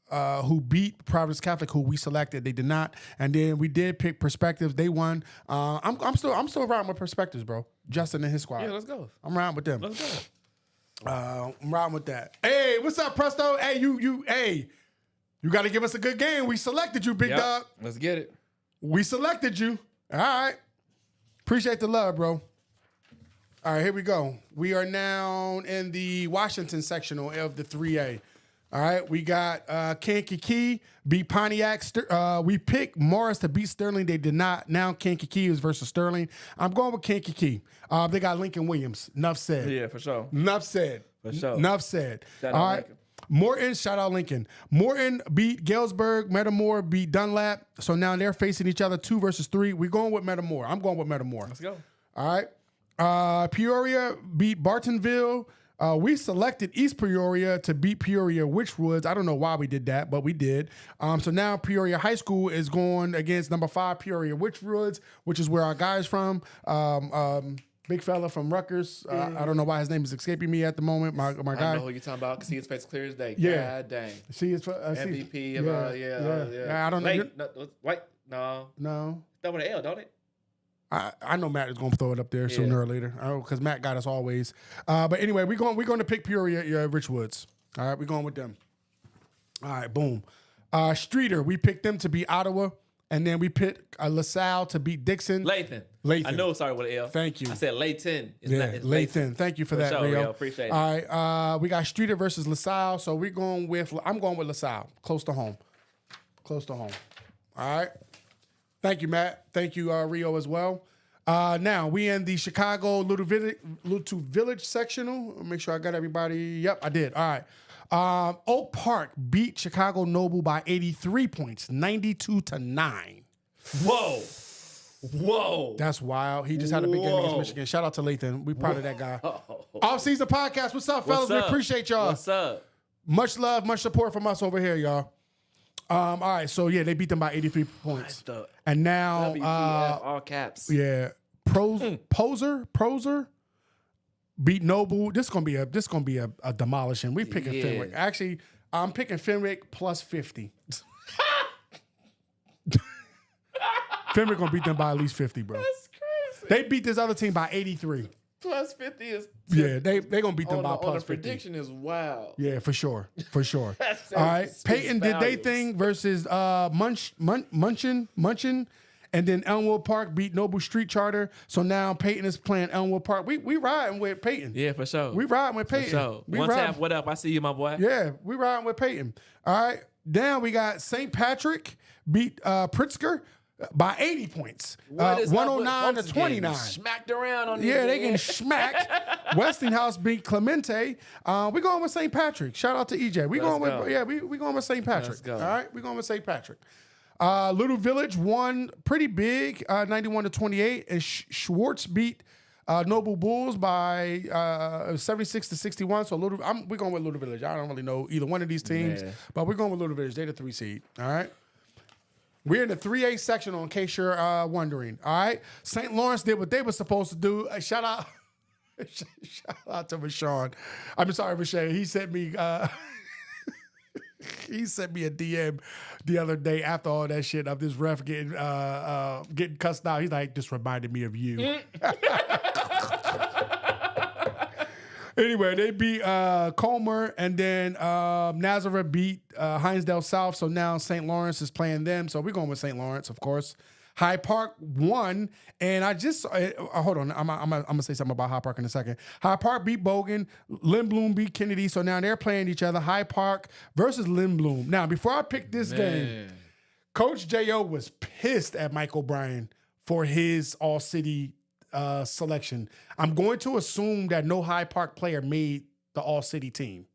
who beat Providence Catholic, who we selected. They did not, and then we did pick Perspectives. They won. I'm still riding with Perspectives, bro. Justin and his squad. Yeah, let's go. I'm riding with them. Let's go. I'm riding with that. Hey, what's up, Presto? Hey, you got to give us a good game. We selected you, big dog. Let's get it. We selected you. All right. Appreciate the love, bro. All right, here we go. We are now in the Washington sectional of the 3A. All right, we got Kankakee beat Pontiac. We picked Morris to beat Sterling. They did not. Now Kankakee is versus Sterling. I'm going with Kankakee. They got Lincoln Williams. Enough said. Yeah, for sure. Enough said. For sure. Enough said. Shout All out right. Lincoln. Morton, shout out Lincoln. Morton beat Galesburg. Metamore beat Dunlap. So now they're facing each other 2 versus 3. We're going with Metamore. I'm going with Metamore. Let's go. All right. Peoria beat Bartonville. We selected East Peoria to beat Peoria Witchwoods. I don't know why we did that, but we did. So now Peoria High School is going against number 5 Peoria Witchwoods, which is where our guy's from. Big fella from Rutgers. I don't know why his name is escaping me at the moment. My guy. I know who you're talking about. See his face clear as day. Yeah. God dang. See his MVP of yeah. I don't know. Wait, no. No. That with an L, don't it? I know Matt is going to throw it up there sooner or later. Because Matt got us always. But anyway, we're going to pick Peoria Richwoods. All right, we're going with them. All right, boom. Streeter, we picked them to beat Ottawa. And then we picked LaSalle to beat Dixon. Lathan. I know it started with an L. Thank you. I said Layton. It's Lathan. Thank you for that, sure, Rio. Appreciate it. All right, we got Streeter versus LaSalle. So I'm going with LaSalle. Close to home. All right. Thank you, Matt. Thank you, Rio, as well. Now, we in the Chicago Little Village sectional. I'll make sure I got everybody. Yep, I did. All right. Oak Park beat Chicago Noble by 83 points, 92-9. Whoa. That's wild. He just had a big game against Michigan. Shout out to Lathan. We proud of that guy. Off-season podcast. What's up, fellas? We appreciate y'all. What's up? Much love, much support from us over here, y'all. All right, so yeah, they beat them by 83 points. And now WTF, all caps. Yeah. Xposure beat Noble. This is gonna be a demolishing. We picking Fenwick. Actually, I'm picking Fenwick plus 50. Fenwick gonna beat them by at least 50, bro. That's crazy. They beat this other team by 83. Plus 50 is they gonna beat them by plus 50. Prediction is wild. Yeah, for sure. All right, Peyton did they thing versus Munchin, and then Elmwood Park beat Noble Street Charter. So now Peyton is playing Elmwood Park. We riding with Peyton. Yeah, for sure. We riding with Peyton. For sure. One tap, what up? I see you, my boy. Yeah, we riding with Peyton. All right, now we got St. Patrick beat Pritzker by 80 points. 109-29. Smacked around on these. Yeah, they getting smacked. Westinghouse beat Clemente. We going with St. Patrick. Shout out to EJ. We going with St. Patrick. Let's go. All right, we going with St. Patrick. Little Village won pretty big, 91-28, and Schwartz beat Noble Bulls by 76-61. So we're going with Little Village. I don't really know either one of these teams, but we're going with Little Village. They're the 3 seed. All right. We're in the 3A sectional, in case you're wondering. All right. St. Lawrence did what they were supposed to do. Shout out to Rashawn. I'm sorry, Rashawn. He sent me a DM the other day after all that shit of this ref getting cussed out. He's like, this reminded me of you. Anyway, they beat Comer, and then Nazareth beat Hinesdale South. So now St. Lawrence is playing them. So we're going with St. Lawrence, of course. Hyde Park won, and I just hold on. I'm gonna say something about Hyde Park in a second. Hyde Park beat Bogan. Lindblom beat Kennedy. So now they're playing each other. Hyde Park versus Lindblom. Now, before I pick this game, Coach J.O. was pissed at Mike O'Brien for his All-City selection. I'm going to assume that no Hyde Park player made the All-City team.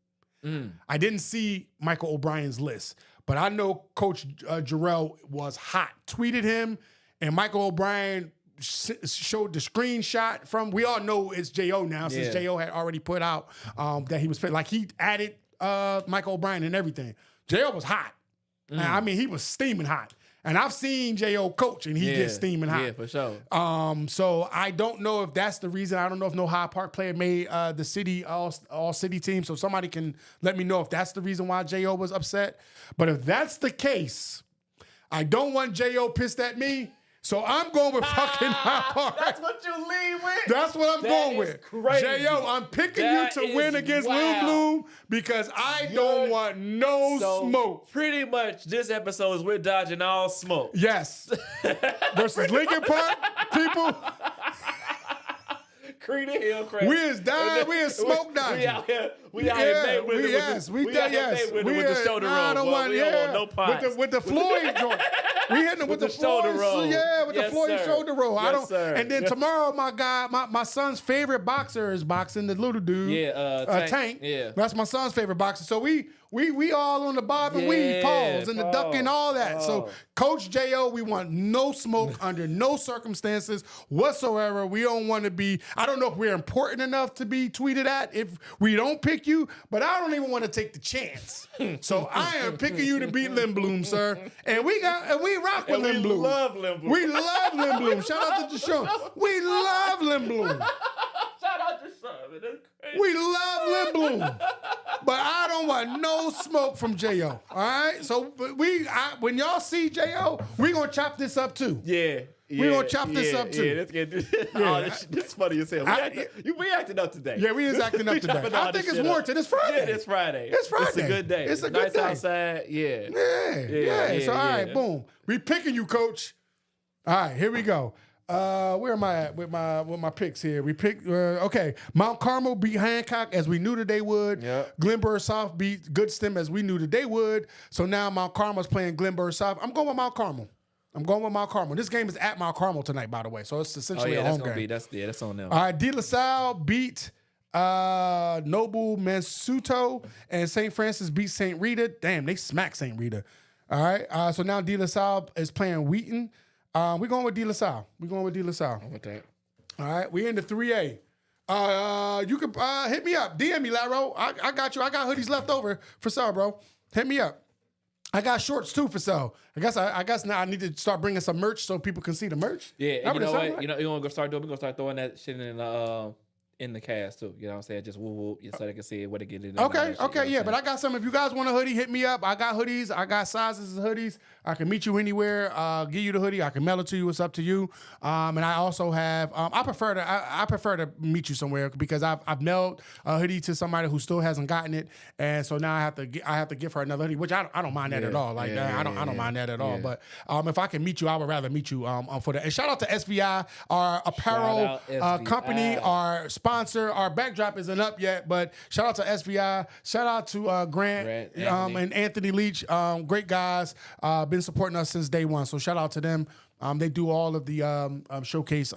I didn't see Michael O'Brien's list, but I know Coach Jarrell was hot. Tweeted him, and Michael O'Brien showed the screenshot from. We all know it's J.O. now, since J.O. had already put out that he was like he added Michael O'Brien and everything. J.O. was hot. I mean, he was steaming hot. And I've seen J.O. coach, and he gets steaming hot. Yeah, for sure. So I don't know if that's the reason. I don't know if no Hyde Park player made the city all city team. So somebody can let me know if that's the reason why J.O. was upset. But if that's the case, I don't want J.O. pissed at me. So I'm going with fucking Hyde Park. That's what you lead with? That's what I'm going with. Crazy. J.O., I'm picking you to win against Lil Bloom because I don't want no smoke. Pretty much this episode is we're dodging all smoke. Yes. Versus Lincoln Park, people. Creed Hill, crazy. We is dying. We is smoke dodging. We out here. We out here Mayweather with the shoulder roll. I don't want, we don't want no pots. With the Floyd joint. We hitting them with the shoulder Floyd, roll. Yeah, with the Floyd shoulder roll. Yes, sir. And then tomorrow, my son's favorite boxer is boxing, the little dude. Yeah, Tank. Yeah. That's my son's favorite boxer. So we all on the bob and weave pause and the duck and all that. So Coach J.O., we want no smoke under no circumstances whatsoever. We don't want to be, I don't know if we're important enough to be tweeted at if we don't pick you, but I don't even want to take the chance. So I am picking you to beat Lil Bloom, sir. And we rock with Lil Bloom. We love Lil Bloom. We love Lil Bloom. Shout out to Deshaun. We love Lil Bloom. Shout out to Deshaun. That's crazy. We love Lil Bloom. But I don't want no smoke from J.O. All right? So when y'all see J.O., we going to chop this up too. Yeah. We gonna chop this up too. Yeah, let's get this is funny as hell. We acting up today. Yeah, we is acting up today. I think it's warranted. It's Friday. Yeah, it's Friday. It's Friday. It's a good day. It's a good nice day. outside. Yeah. Yeah. So all right, boom. We picking you, Coach. All right, here we go. Where am I at with my picks here? We picked okay. Mount Carmel beat Hancock as we knew that they would. Yep. Glenboro South beat Goodstem as we knew that they would. So now Mount Carmel's playing Glenboro South. I'm going with Mount Carmel. This game is at Mount Carmel tonight, by the way. So it's essentially a home game. That's on them. All right, De La Salle beat Noble Mansuto, and St. Francis beat St. Rita. Damn, they smacked St. Rita. All right, so now De La Salle is playing Wheaton. We're going with De La Salle. I'm with that. All right, we in the 3A. You can hit me up. DM me, Laro. I got you. I got hoodies left over for sale, bro. Hit me up. I got shorts too for sale. I guess now I need to start bringing some merch so people can see the merch. Yeah, and you know what? You know you want to start doing? We're gonna start throwing that shit in the cast too. You know what I'm saying? Just whoop so they can see what to get in. Okay, yeah. But I got some. If you guys want a hoodie, hit me up. I got hoodies. I got sizes of hoodies. I can meet you anywhere. Give you the hoodie. I can mail it to you. It's up to you. And I also have. I prefer to meet you somewhere because I've mailed a hoodie to somebody who still hasn't gotten it, and so now I have to give her another hoodie, which I don't mind that at all. I don't mind that at all. But if I can meet you, I would rather meet you for that. And shout out to SVI, our apparel company, our sponsor. Our backdrop isn't up yet, but shout out to SVI. Shout out to Grant and Anthony Leach. Great guys. Been supporting us since day one. So shout out to them. They do all of the showcase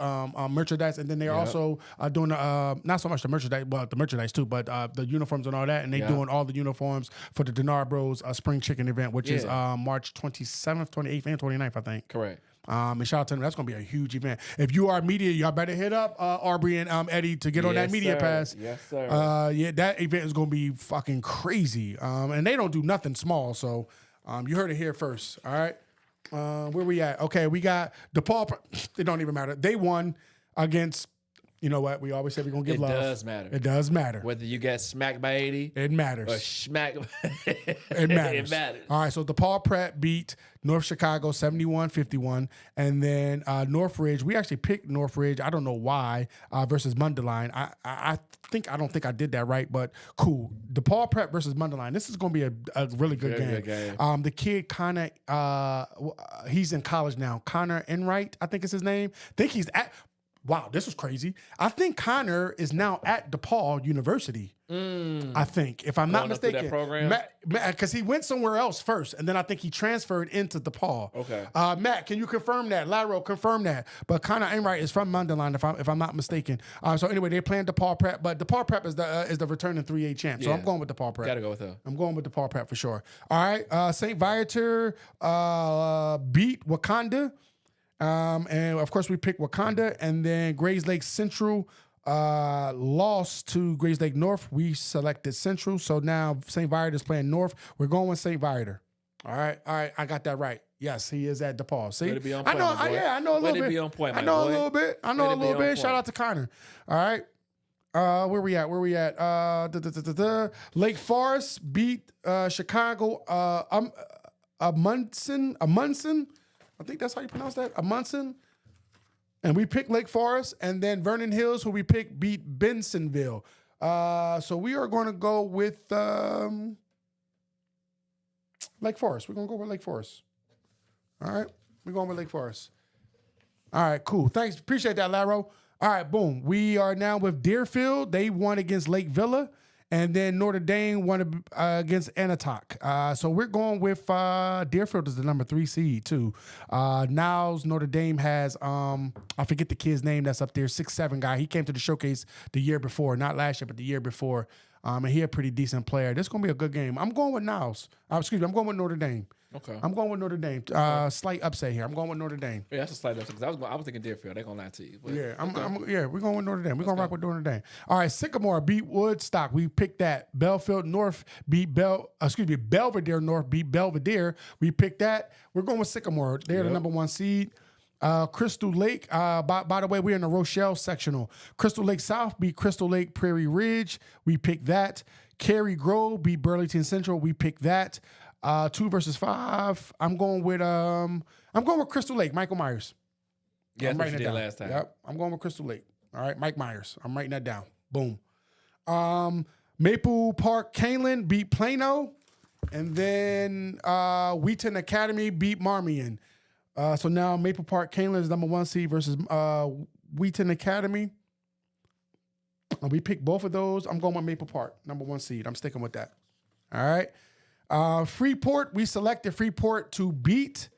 merchandise, and then they're also doing not so much the merchandise, but the merchandise too, but the uniforms and all that. And they're doing all the uniforms for the Denard Bros Spring Chicken event, which is March 27th, 28th, and 29th, I think. Correct. And shout out to them. That's going to be a huge event. If you are media, y'all better hit up Aubrey and Eddie to get on that media pass. Yes, sir. That event is going to be fucking crazy. And they don't do nothing small. So you heard it here first. All right. Where we at? Okay, we got DePaul. It don't even matter. They won against. You know what? We always say we're going to give love. It does matter. It does matter. Whether you get smacked by 80. It matters. Or smacked. It matters. It matters. All right, so DePaul Prep beat North Chicago 71-51. And then Northridge, we actually picked Northridge. I don't know why, versus Mundelein. I don't think I did that right, but cool. DePaul Prep versus Mundelein. This is going to be a really good game. The kid, Connor, he's in college now. Connor Enright, I think is his name. I think he's at... Wow, this was crazy. I think Connor is now at DePaul University. I think, if I'm not mistaken, because he went somewhere else first, and then I think he transferred into DePaul. Okay. Matt, can you confirm that? Laro, confirm that. But Connor Enright is from Mundelein, if I'm not mistaken. So anyway, they're playing DePaul Prep, but DePaul Prep is the returning 3A champ. So I'm going with DePaul Prep. Gotta go with her. I'm going with DePaul Prep for sure. All right, St. Viator beat Wakanda. And of course we picked Wakanda, and then Grays Lake Central lost to Grays Lake North. We selected Central, so now St. Viator is playing North. We're going with St. Viator. All right, I got that right. Yes, he is at DePaul. See, Way to be on I point, know. my boy. Yeah, I know a Way little to bit. be on point, I my know a boy. little bit. I know Way a to be little on bit. Shout point. out to Connor. All right. Where we at? Lake Forest beat Chicago. Munson. I think that's how you pronounce that. Munson. And we picked Lake Forest, and then Vernon Hills, who we picked, beat Bensonville. So we are going to go with Lake Forest. We're going to go with Lake Forest. All right. We're going with Lake Forest. All right, cool. Thanks. Appreciate that, Laro. All right, boom. We are now with Deerfield. They won against Lake Villa. And then Notre Dame won against Anatok. So we're going with Deerfield is the number 3 seed, too. Now's Notre Dame has, I forget the kid's name that's up there, 6'7" guy. He came to the showcase the year before, not last year, but the year before. And he a pretty decent player. This is going to be a good game. I'm going with Niles. I'm going with Notre Dame. Okay. I'm going with Notre Dame. Slight upset here. I'm going with Notre Dame. Yeah, that's a slight upset because I was thinking Deerfield. They're gonna lie to you. But Yeah, we're going with Notre Dame. We're going to rock with Notre Dame. All right, Sycamore beat Woodstock. We picked that. Belfield North beat Belvedere North beat Belvedere. We picked that. We're going with Sycamore. They're the number 1 seed. Crystal Lake. By the way, we're in the Rochelle sectional. Crystal Lake South beat Crystal Lake Prairie Ridge. We picked that. Cary Grove beat Burlington Central. We picked that. 2 versus 5. I'm going with Crystal Lake. Michael Myers. yeah, I'm that's what you writing it did down. last time. Yep, I'm going with Crystal Lake. All right, Mike Myers. I'm writing that down. Boom. Maple Park Canelan beat Plano, and then Wheaton Academy beat Marmion. So now Maple Park Canelan is number 1 seed versus Wheaton Academy. And we picked both of those. I'm going with Maple Park, number 1 seed. I'm sticking with that. All right. Freeport, we selected Freeport to beat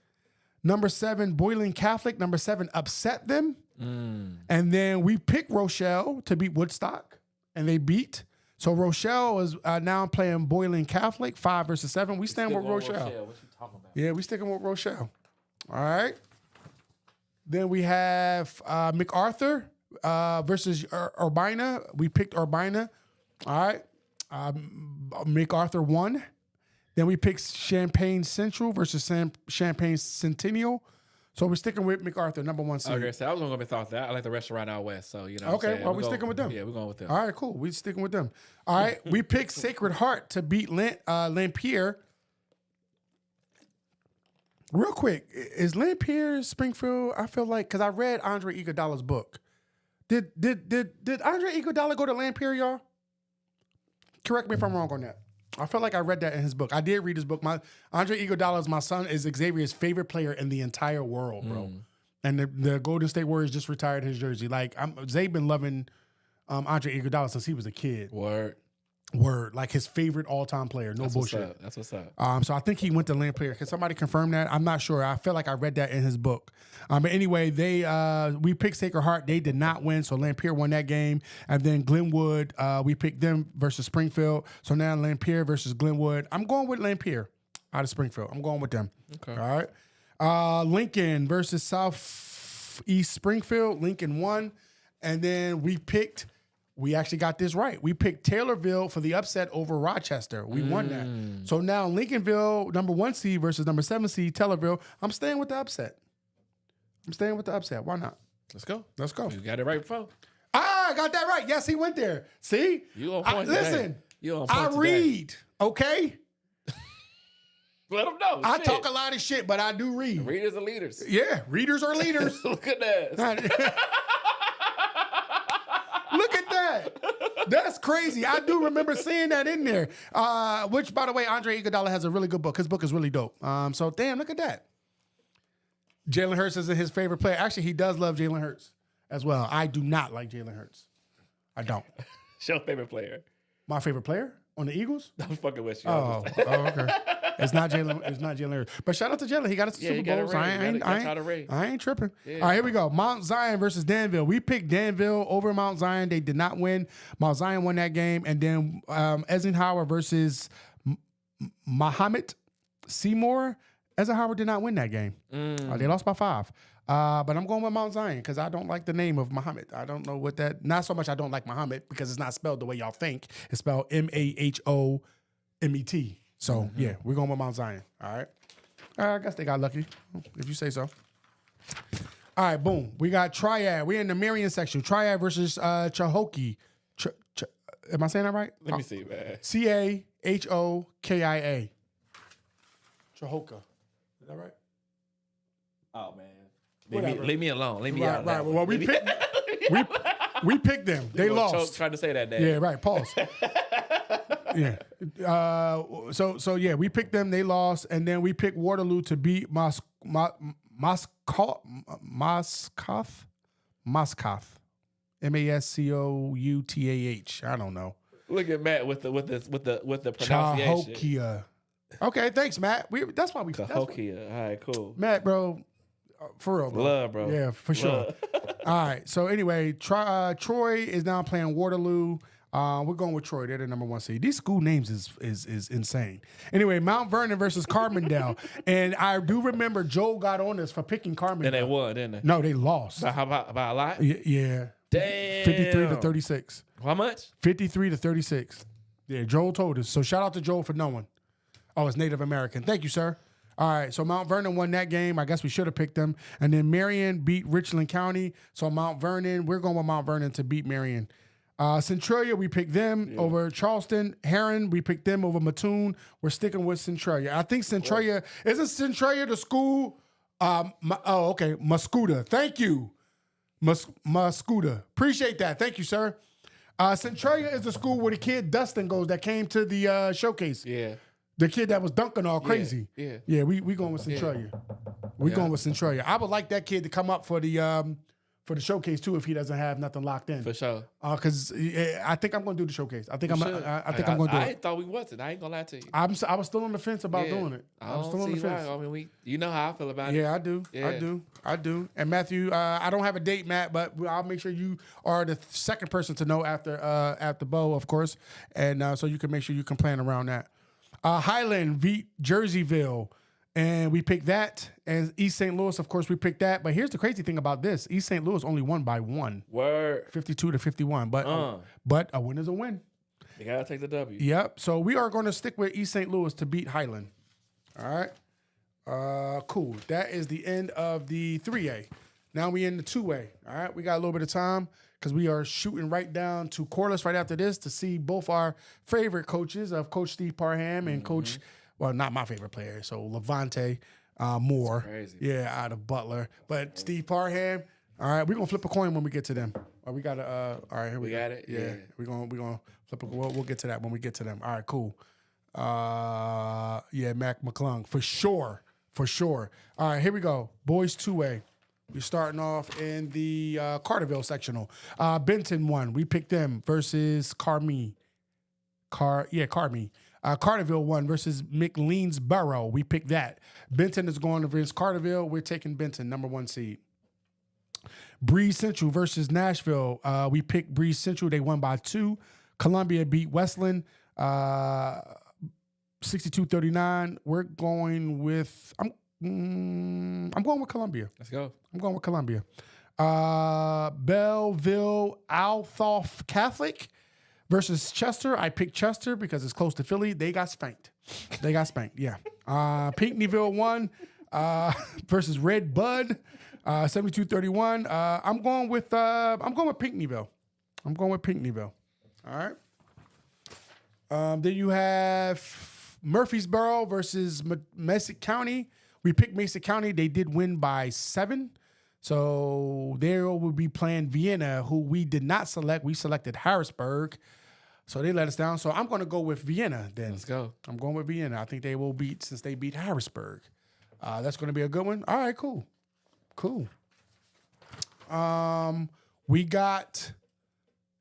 number 7 Boylan Catholic. Number 7 upset them. And then we picked Rochelle to beat Woodstock, and they beat. So Rochelle is now playing Boylan Catholic, 5 versus 7. We stand with Rochelle. What you talking about? Yeah, we sticking with Rochelle. All right. Then we have MacArthur versus Urbina. We picked Urbina. All right. MacArthur won. Then we picked Champaign Central versus Champaign Centennial. So we're sticking with MacArthur, number 1 seed. Okay, so I was going to go with that. I like the restaurant out west, so you know. Okay, well, we're sticking with them. Yeah, we're going with them. All right, cool. We're sticking with them. All right, we picked Sacred Heart to beat Lampere. Real quick, is Lampere Springfield? I feel like, because I read Andre Iguodala's book. Did Andre Iguodala go to Lampere, y'all? Correct me if I'm wrong on that. I feel like I read that in his book. I did read his book. Andre Iguodala, my son, is Xavier's favorite player in the entire world, bro. And the Golden State Warriors just retired his jersey. Like, Zay been loving Andre Iguodala since he was a kid. Word. Like his favorite all-time player. No bullshit. That's what's up. So I think he went to Lampere. Can somebody confirm that? I'm not sure. I feel like I read that in his book. But anyway, we picked Sacred Heart. They did not win, so Lampere won that game. And then Glenwood, we picked them versus Springfield. So now Lampere versus Glenwood. I'm going with Lampere out of Springfield. I'm going with them. Okay. All right. Lincoln versus Southeast Springfield. Lincoln won. And then we actually got this right. We picked Taylorville for the upset over Rochester. We won that. So now Lincolnville, number 1 seed versus number 7 seed, Taylorville. I'm staying with the upset. Why not? Let's go. You You got it right before. I got that right. Yes, he went there. See? You on point listen, You on point I today. read, okay? Let them know. I Shit. talk a lot of shit, but I do read. Readers are leaders. Yeah, readers are leaders. Look at that. Look at that. That's crazy. I do remember seeing that in there. Which, by the way, Andre Iguodala has a really good book. His book is really dope. So, damn, look at that. Jalen Hurts is his favorite player. Actually, he does love Jalen Hurts as well. I do not like Jalen Hurts. I don't. It's your favorite player. My favorite player on the Eagles? I'm fucking with you. Okay. It's not Jalen Hurts. But shout out to Jalen. He got us to Super Bowl. So I ain't tripping. Yeah. All right, here we go. Mount Zion versus Danville. We picked Danville over Mount Zion. They did not win. Mount Zion won that game. And then Eisenhower versus Muhammad Seymour. Eisenhower did not win that game. They lost by 5. But I'm going with Mount Zion because I don't like the name of Muhammad. I don't know what that. Not so much I don't like Muhammad because it's not spelled the way y'all think. It's spelled Mahomet. So yeah, we're going with Mount Zion. All right. I guess they got lucky, if you say so. All right, boom. We got Triad. We're in the Marion section. Triad versus Cahokia. Am I saying that right? Let me see, man. Cahokia. Cahokia. Is that right? Oh man. Leave me alone. Leave me out. Right. Well, we picked them. They lost. Trying to say that. Dad. Yeah, right. Pause. Yeah. So yeah, we picked them. They lost, and then we picked Waterloo to beat Moscow. Mascoutah. I don't know. Look at Matt with the pronunciation. Cahokia. Okay, thanks, Matt. That's why we. Cahokia. All right, cool. Matt, bro, for real, bro. Love, bro. Yeah, for sure. All right. So anyway, Troy is now playing Waterloo. We're going with Troy. They're the number 1 seed. These school names is insane. Anyway, Mount Vernon versus Carbondale. And I do remember Joel got on this for picking Carbondale. And they won, didn't they? No, they lost. By a lot? Yeah. Damn. 53-36. How much? 53-36. Yeah, Joel told us. So shout out to Joel for knowing. Oh, it's Native American. Thank you, sir. All right, so Mount Vernon won that game. I guess we should have picked them. And then Marion beat Richland County. So Mount Vernon, we're going with Mount Vernon to beat Marion. Centralia, we picked them over Charleston. Heron, we picked them over Mattoon. We're sticking with Centralia. I think Centralia, isn't Centralia the school? Okay, Mascoutah. Thank you, Mascoutah. Appreciate that. Thank you, sir. Centralia is the school where the kid Dustin goes that came to the showcase. Yeah. The kid that was dunking all crazy. Yeah. We going with Centralia. We going with Centralia. I would like that kid to come up for the showcase too if he doesn't have nothing locked in. For sure. Because I think I'm going to do the showcase. I think I'm going to do it. I thought we wasn't. I ain't gonna lie to you. I was still on the fence about doing it. I was still on the fence. I mean, you know how I feel about it. Yeah, I do. I do. And Matthew, I don't have a date, Matt, but I'll make sure you are the second person to know after Bo, of course, and so you can make sure you can plan around that. Highland beat Jerseyville, and we picked that. And East St. Louis, of course, we picked that. But here's the crazy thing about this: East St. Louis only won by 1. Word. 52-51. But a win is a win. You gotta take the W. Yep. So we are going to stick with East St. Louis to beat Highland. All right. Cool. That is the end of the 3A. Now we in the 2A. All right. We got a little bit of time because we are shooting right down to Corliss right after this to see both our favorite coaches of Coach Steve Parham and Coach, well, not my favorite player, so Levante Moore. Yeah, out of Butler. But Steve Parham, all right, we're going to flip a coin when we get to them. We got to, all right, here we go. Got it? Yeah. We're going to flip a coin. We'll get to that when we get to them. All right, cool. Yeah, Mac McClung, for sure. For sure. All right, here we go. Boys 2A. We're starting off in the Carterville sectional. Benton won. We picked them versus Carmi. Carterville won versus McLeansboro. We picked that. Benton is going against Carterville. We're taking Benton, number 1 seed. Breeze Central versus Nashville. We picked Breeze Central. They won by 2. Columbia beat Westland 62-39. We're going with I'm going with Columbia. Let's go. I'm going with Columbia. Belleville Althoff Catholic versus Chester. I picked Chester because it's close to Philly. They got spanked. Yeah. Pinckneyville won versus Red Bud 72-31. I'm going with Pinckneyville. All right. Then you have Murfreesboro versus Massac County. We picked Mesa County. They did win by 7. So they will be playing Vienna, who we did not select. We selected Harrisburg. So they let us down. So I'm going to go with Vienna then. Let's go. I'm going with Vienna. I think they will beat, since they beat Harrisburg. That's going to be a good one. All right, cool. We got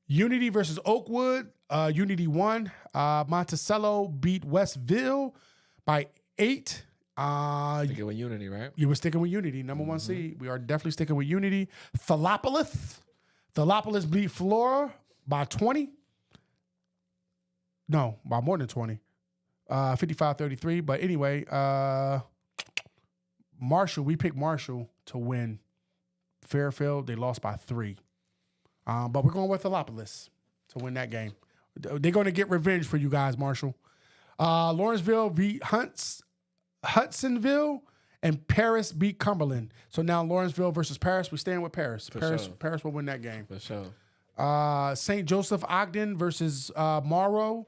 Unity versus Oakwood. Unity won. Monticello beat Westville by 8. Sticking with Unity, right? You were sticking with Unity, number 1 seed. We are definitely sticking with Unity. Thallopolis beat Flora by 20. No, by more than 20. 55-33. But anyway, Marshall, we picked Marshall to win. Fairfield, they lost by 3. But we're going with Thallopolis to win that game. They're going to get revenge for you guys, Marshall. Lawrenceville beat Hudsonville, and Paris beat Cumberland. So now Lawrenceville versus Paris. We stand with Paris. Paris will win that game. For sure. St. Joseph Ogden versus Mara.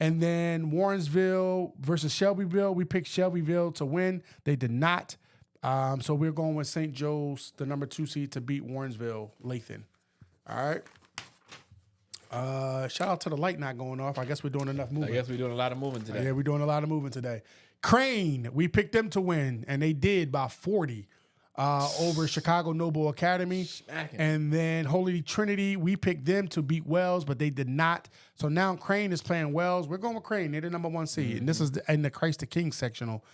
And then Warrensville versus Shelbyville. We picked Shelbyville to win. They did not. So we're going with St. Joe's, the number 2 seed, to beat Warrensville, Lathan. All right. Shout out to the light not going off. I guess we're doing enough moving. I guess we're doing a lot of moving today. Yeah, we're doing a lot of moving today. Crane, we picked them to win, and they did by 40 over Chicago Noble Academy. Smacking. And then Holy Trinity, we picked them to beat Wells, but they did not. So now Crane is playing Wells. We're going with Crane. They're the number 1 seed. And this is in the Christ the King sectional.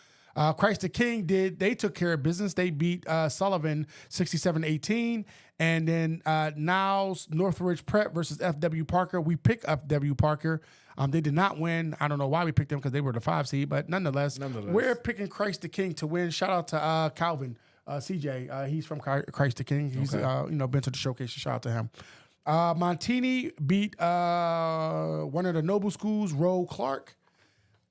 Christ the King they took care of business. They beat Sullivan 67-18. And then Niles Northridge Prep versus FW Parker. We picked FW Parker. They did not win. I don't know why we picked them because they were the 5 seed, but nonetheless, we're picking Christ the King to win. Shout out to Calvin, CJ. He's from Christ the King. He's been to the showcase. Shout out to him. Montini beat one of the Noble schools, Roe Clark.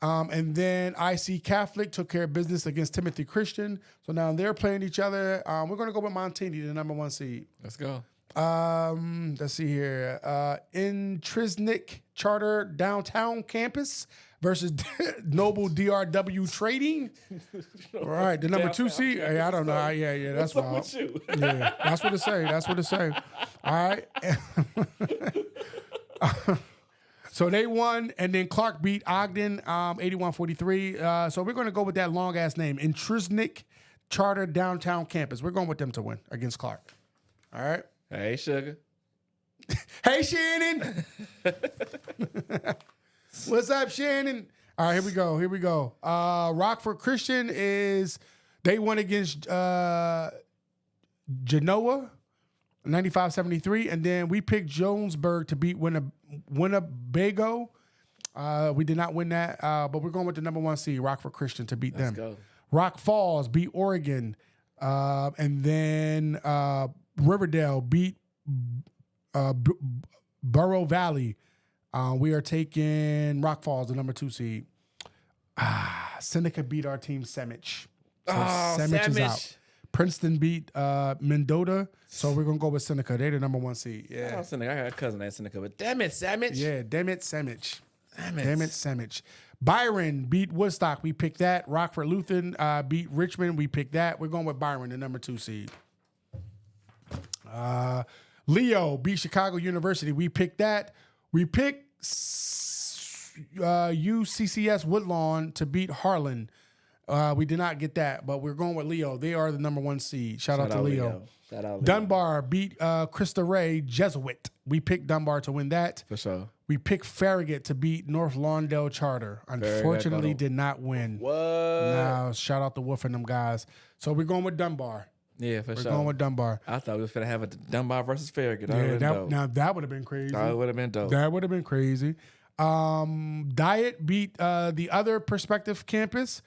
And then IC Catholic took care of business against Timothy Christian. So now they're playing each other. We're going to go with Montini, the number 1 seed. Let's go. Let's see here. Intrinsic Charter Downtown Campus versus Noble DRW Trading. All right, the number 2 seed. Hey, I don't know. Yeah, that's wild. What's up with you? Yeah, that's what it say. That's what it say. All right. So they won, and then Clark beat Ogden 81-43. So we're going to go with that long-ass name, Intrinsic Charter Downtown Campus. We're going with them to win against Clark. All right? Hey, Sugar. Hey, Shannon. What's up, Shannon? All right, here we go. Rockford Christian they won against Genoa, 95-73, and then we picked Jonesburg to beat Winnebago. We did not win that, but we're going with the number 1 seed, Rockford Christian, to beat them. Go. Rock Falls beat Oregon, and then Riverdale beat Burrow Valley. We are taking Rock Falls, the number 2 seed. Seneca beat our team, Semich. So Semich is out. Princeton beat Mendota, so we're going to go with Seneca. They're the number 1 seed. Yeah. Seneca. I got a cousin named Seneca, but damn it, Samich. Yeah, damn it, Semich. Damn it, Semich. Byron beat Woodstock. We picked that. Rockford Lutheran beat Richmond. We picked that. We're going with Byron, the number 2 seed. Leo beat Chicago University. We picked that. We picked UCCS Woodlawn to beat Harlan. We did not get that, but we're going with Leo. They are the number 1 seed. Shout out to Leo. Shout out Leo. Dunbar beat Krista Ray Jesuit. We picked Dunbar to win that. For sure. We picked Farragut to beat North Lawndale Charter. Unfortunately, did not win. What? Now, shout out to Wolf and them guys. So we're going with Dunbar. Yeah, for sure. We're going with Dunbar. I thought we was going to have a Dunbar versus Farragut. Now that would have been crazy. That would have been dope. That would have been crazy. Diet beat the other Perspective campus.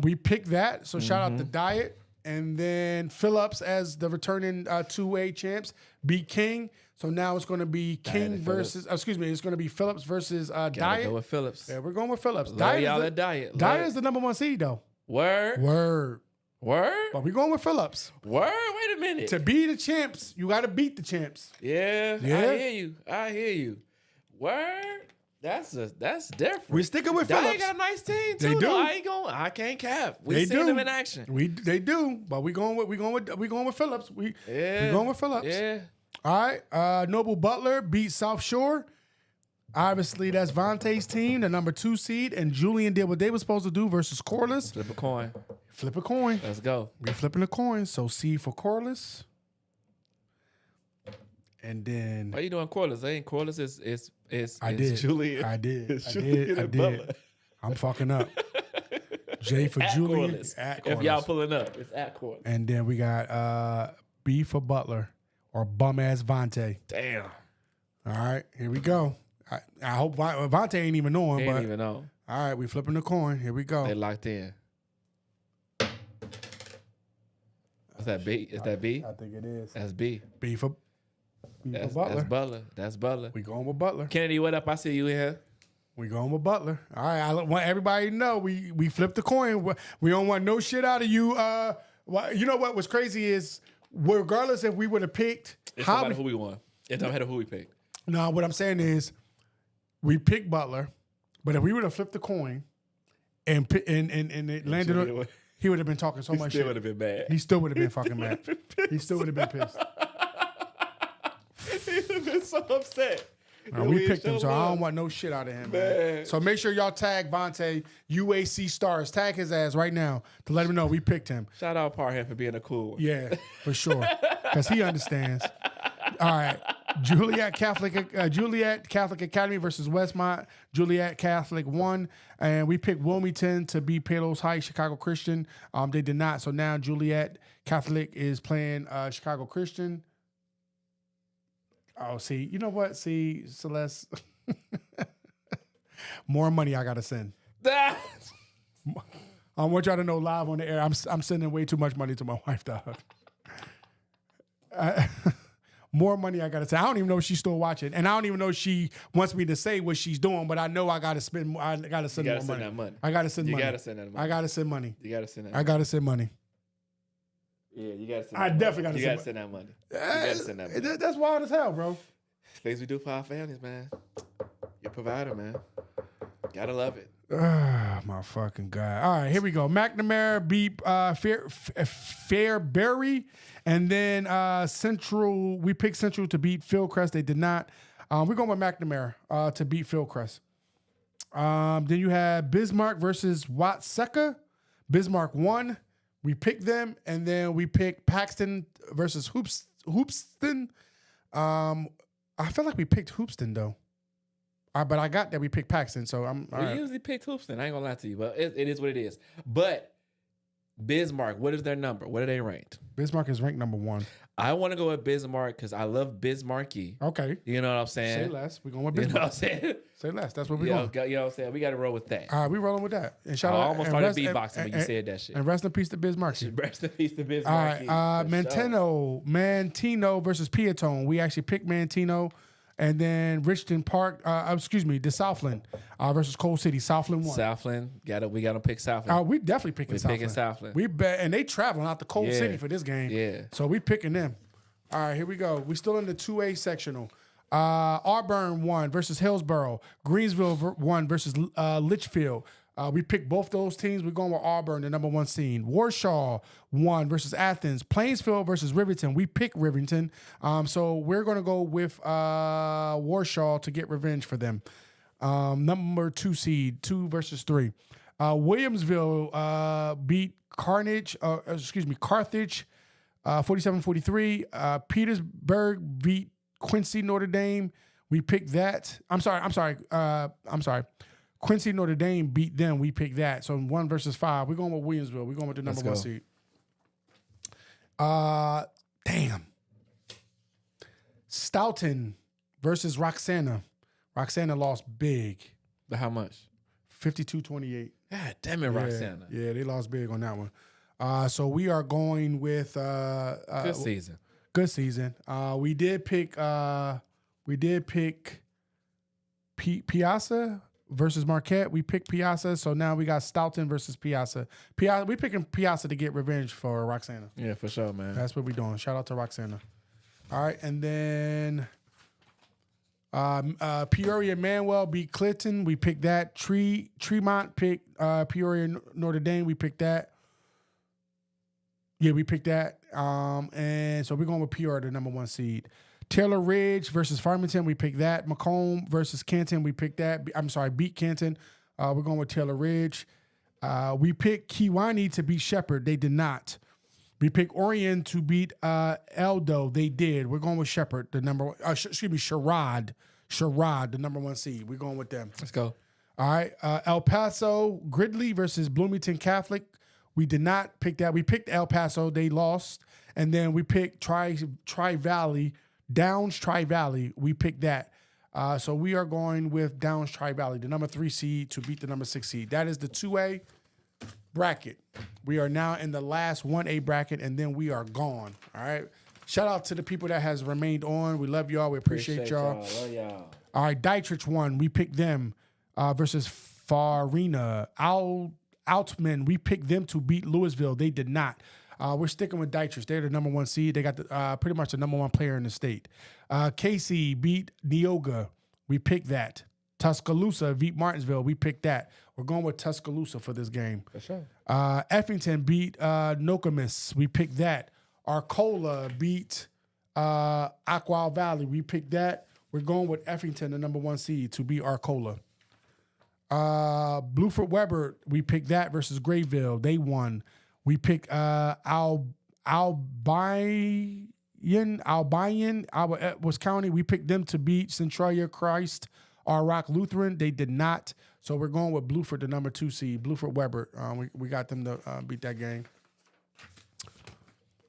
We picked that. So shout out to Diet. And then Phillips as the returning 2A champs beat King. So now it's going to be King versus, it's going to be Phillips versus Diet. Go with Phillips. Yeah, we're going with Phillips. Diet is the number 1 seed, though. Word. But we're going with Phillips. Word? Wait a minute. To be the champs, you got to beat the champs. Yeah. I hear you. Word? That's different. We sticking with Phillips. They got a nice team too. They do. I can't cap. We seen them in action. They do, but we going with Phillips. We going with Phillips. Yeah. All right. Noble Butler beat South Shore. Obviously, that's Vontae's team, the number 2 seed, and Julian did what they were supposed to do versus Corliss. Flip a coin. Let's go. We're flipping a coin. So C for Corliss. And then why you doing Corliss? Ain't Corliss is Julian. I did. It's Julian and Butler. I'm fucking up. J for at Julian. Corliss. At if Corliss. y'all pulling up, it's at Corliss. And then we got B for Butler or bum ass Vontae. Damn. All right, here we go. I hope Vontae ain't even know him. Ain't even know. All right, we flipping the coin. Here we go. They locked in. Is that B? Is that B? I think it is. That's B. B for Butler. That's Butler. We going with Butler. Kennedy, what up? I see you in here. We going with Butler. All right. I want everybody to know we flipped the coin. We don't want no shit out of you. You know what was crazy is regardless if we would have picked. It don't matter who we won. It don't matter who we picked. No, what I'm saying is we picked Butler, but if we would have flipped the coin and it landed on, he would have been talking so much shit. He still would have been mad. He still would have been fucking mad. He still would have been pissed. He would have been so upset. We picked him, so I don't want no shit out of him, man. So make sure y'all tag Vontae UAC Stars. Tag his ass right now to let him know we picked him. Shout out Parham for being a cool one. Yeah, for sure, because he understands. All right, Juliet Catholic Academy versus Westmont. Juliet Catholic won, and we picked Wilmington to beat Palos Heights, Chicago Christian. They did not, so now Juliet Catholic is playing Chicago Christian. Oh, see, you know what? See, Celeste, more money I gotta send. I want y'all to know live on the air. I'm sending way too much money to my wife, dog. More money I gotta send. I don't even know if she's still watching, and I don't even know if she wants me to say what she's doing. But I know I gotta spend. I gotta send more money. That money. I gotta send money. You gotta send that money. I gotta send money. You gotta send that. I gotta send money. Yeah, you gotta send. I definitely gotta. You gotta send that money. You gotta send that money. That's wild as hell, bro. Things we do for our families, man. Your provider, man. Gotta love it. My fucking God. All right, here we go. McNamara beat Fairbury. And then Central, we picked Central to beat Fieldcrest. They did not. We're going with McNamara to beat Fieldcrest. Then you have Bismarck versus Watseka. Bismarck won. We picked them. And then we picked Paxton versus Hoopston. I feel like we picked Hoopston, though. But I got that we picked Paxton, so I'm all right. We usually pick Hoopston. I ain't gonna lie to you, but it is what it is. But Bismarck, what is their number? What are they ranked? Bismarck is ranked number 1. I want to go with Bismarck because I love Bismarcky. Okay. You know what I'm saying? Say less. We're going with Bismarck. You know what I'm saying? Say less. That's what we're going. You know what I'm saying? We got to roll with that. All right, we rolling with that. And shout I out. almost started beatboxing when you said that shit. And rest in peace to Bismarck. Rest in peace to Bismarck. All right, Mantino versus Piatone. We actually picked Mantino. And then Richton Park, the Southland versus Cold City. Southland won. Southland, we got to pick Southland. We definitely picking Southland. Picking Southland. We bet, and they traveling out to Cold City for this game. Yeah. So we picking them. All right, here we go. We still in the 2A sectional. Auburn won versus Hillsborough. Greensville won versus Litchfield. We picked both those teams. We're going with Auburn, the number 1 seed. Warshaw won versus Athens. Plainsville versus Rivington. We picked Rivington. So we're going to go with Warshaw to get revenge for them. Number 2 seed, 2 versus 3. Williamsville beat Carthage 47-43. Petersburg beat Quincy Notre Dame. We picked that. I'm sorry. Quincy Notre Dame beat them. We picked that. So 1 versus 5. We're going with Williamsville. We're going with the number 1 seed. Damn. Stoughton versus Roxana. Roxana lost big. But how much? 52-28. God damn it, Roxana. Yeah, they lost big on that one. So we are going with good season. Good season. We did pick Piazza versus Marquette. We picked Piazza, so now we got Stoughton versus Piazza. We picking Piazza to get revenge for Roxana. Yeah, for sure, man. That's what we're doing. Shout out to Roxana. All right, and then Peoria Manuel beat Clinton. We picked that. Tremont picked Peoria Notre Dame. We picked that. Yeah, we picked that. And so we're going with Peoria, the number 1 seed. Taylor Ridge versus Farmington, we picked that. Macomb versus Canton, we picked that. Beat Canton. We're going with Taylor Ridge. We picked Kiwani to beat Shepherd. They did not. We picked Orion to beat Eldo. They did. We're going with Shepherd, the number Sherrod. Sherrod, the number 1 seed. We're going with them. Let's go. All right. El Paso Gridley versus Bloomington Catholic. We did not pick that. We picked El Paso. They lost. And then we picked Tri-Valley. Downs Tri-Valley, we picked that. So we are going with Downs Tri-Valley, the number 3 seed to beat the number 6 seed. That is the 2A bracket. We are now in the last 1A bracket, and then we are gone. All right. Shout out to the people that has remained on. We love y'all. We appreciate y'all. Love y'all. All right, Dietrich won. We picked them. versus Farina. Altman, we picked them to beat Louisville. They did not. We're sticking with Dietrich. They're the number 1 seed. They got pretty much the number 1 player in the state. Casey beat Neoga. We picked that. Tuscaloosa beat Martinsville. We picked that. We're going with Tuscaloosa for this game. For sure. Effington beat Nokomis. We picked that. Arcola beat Aqua Valley. We picked that. We're going with Effington, the number 1 seed, to beat Arcola. Bluford Weber, we picked that versus Grayville. They won. We picked Albion, West County. We picked them to beat Centralia Christ or Rock Lutheran. They did not. So we're going with Bluford, the number 2 seed. Bluford Weber. We got them to beat that game.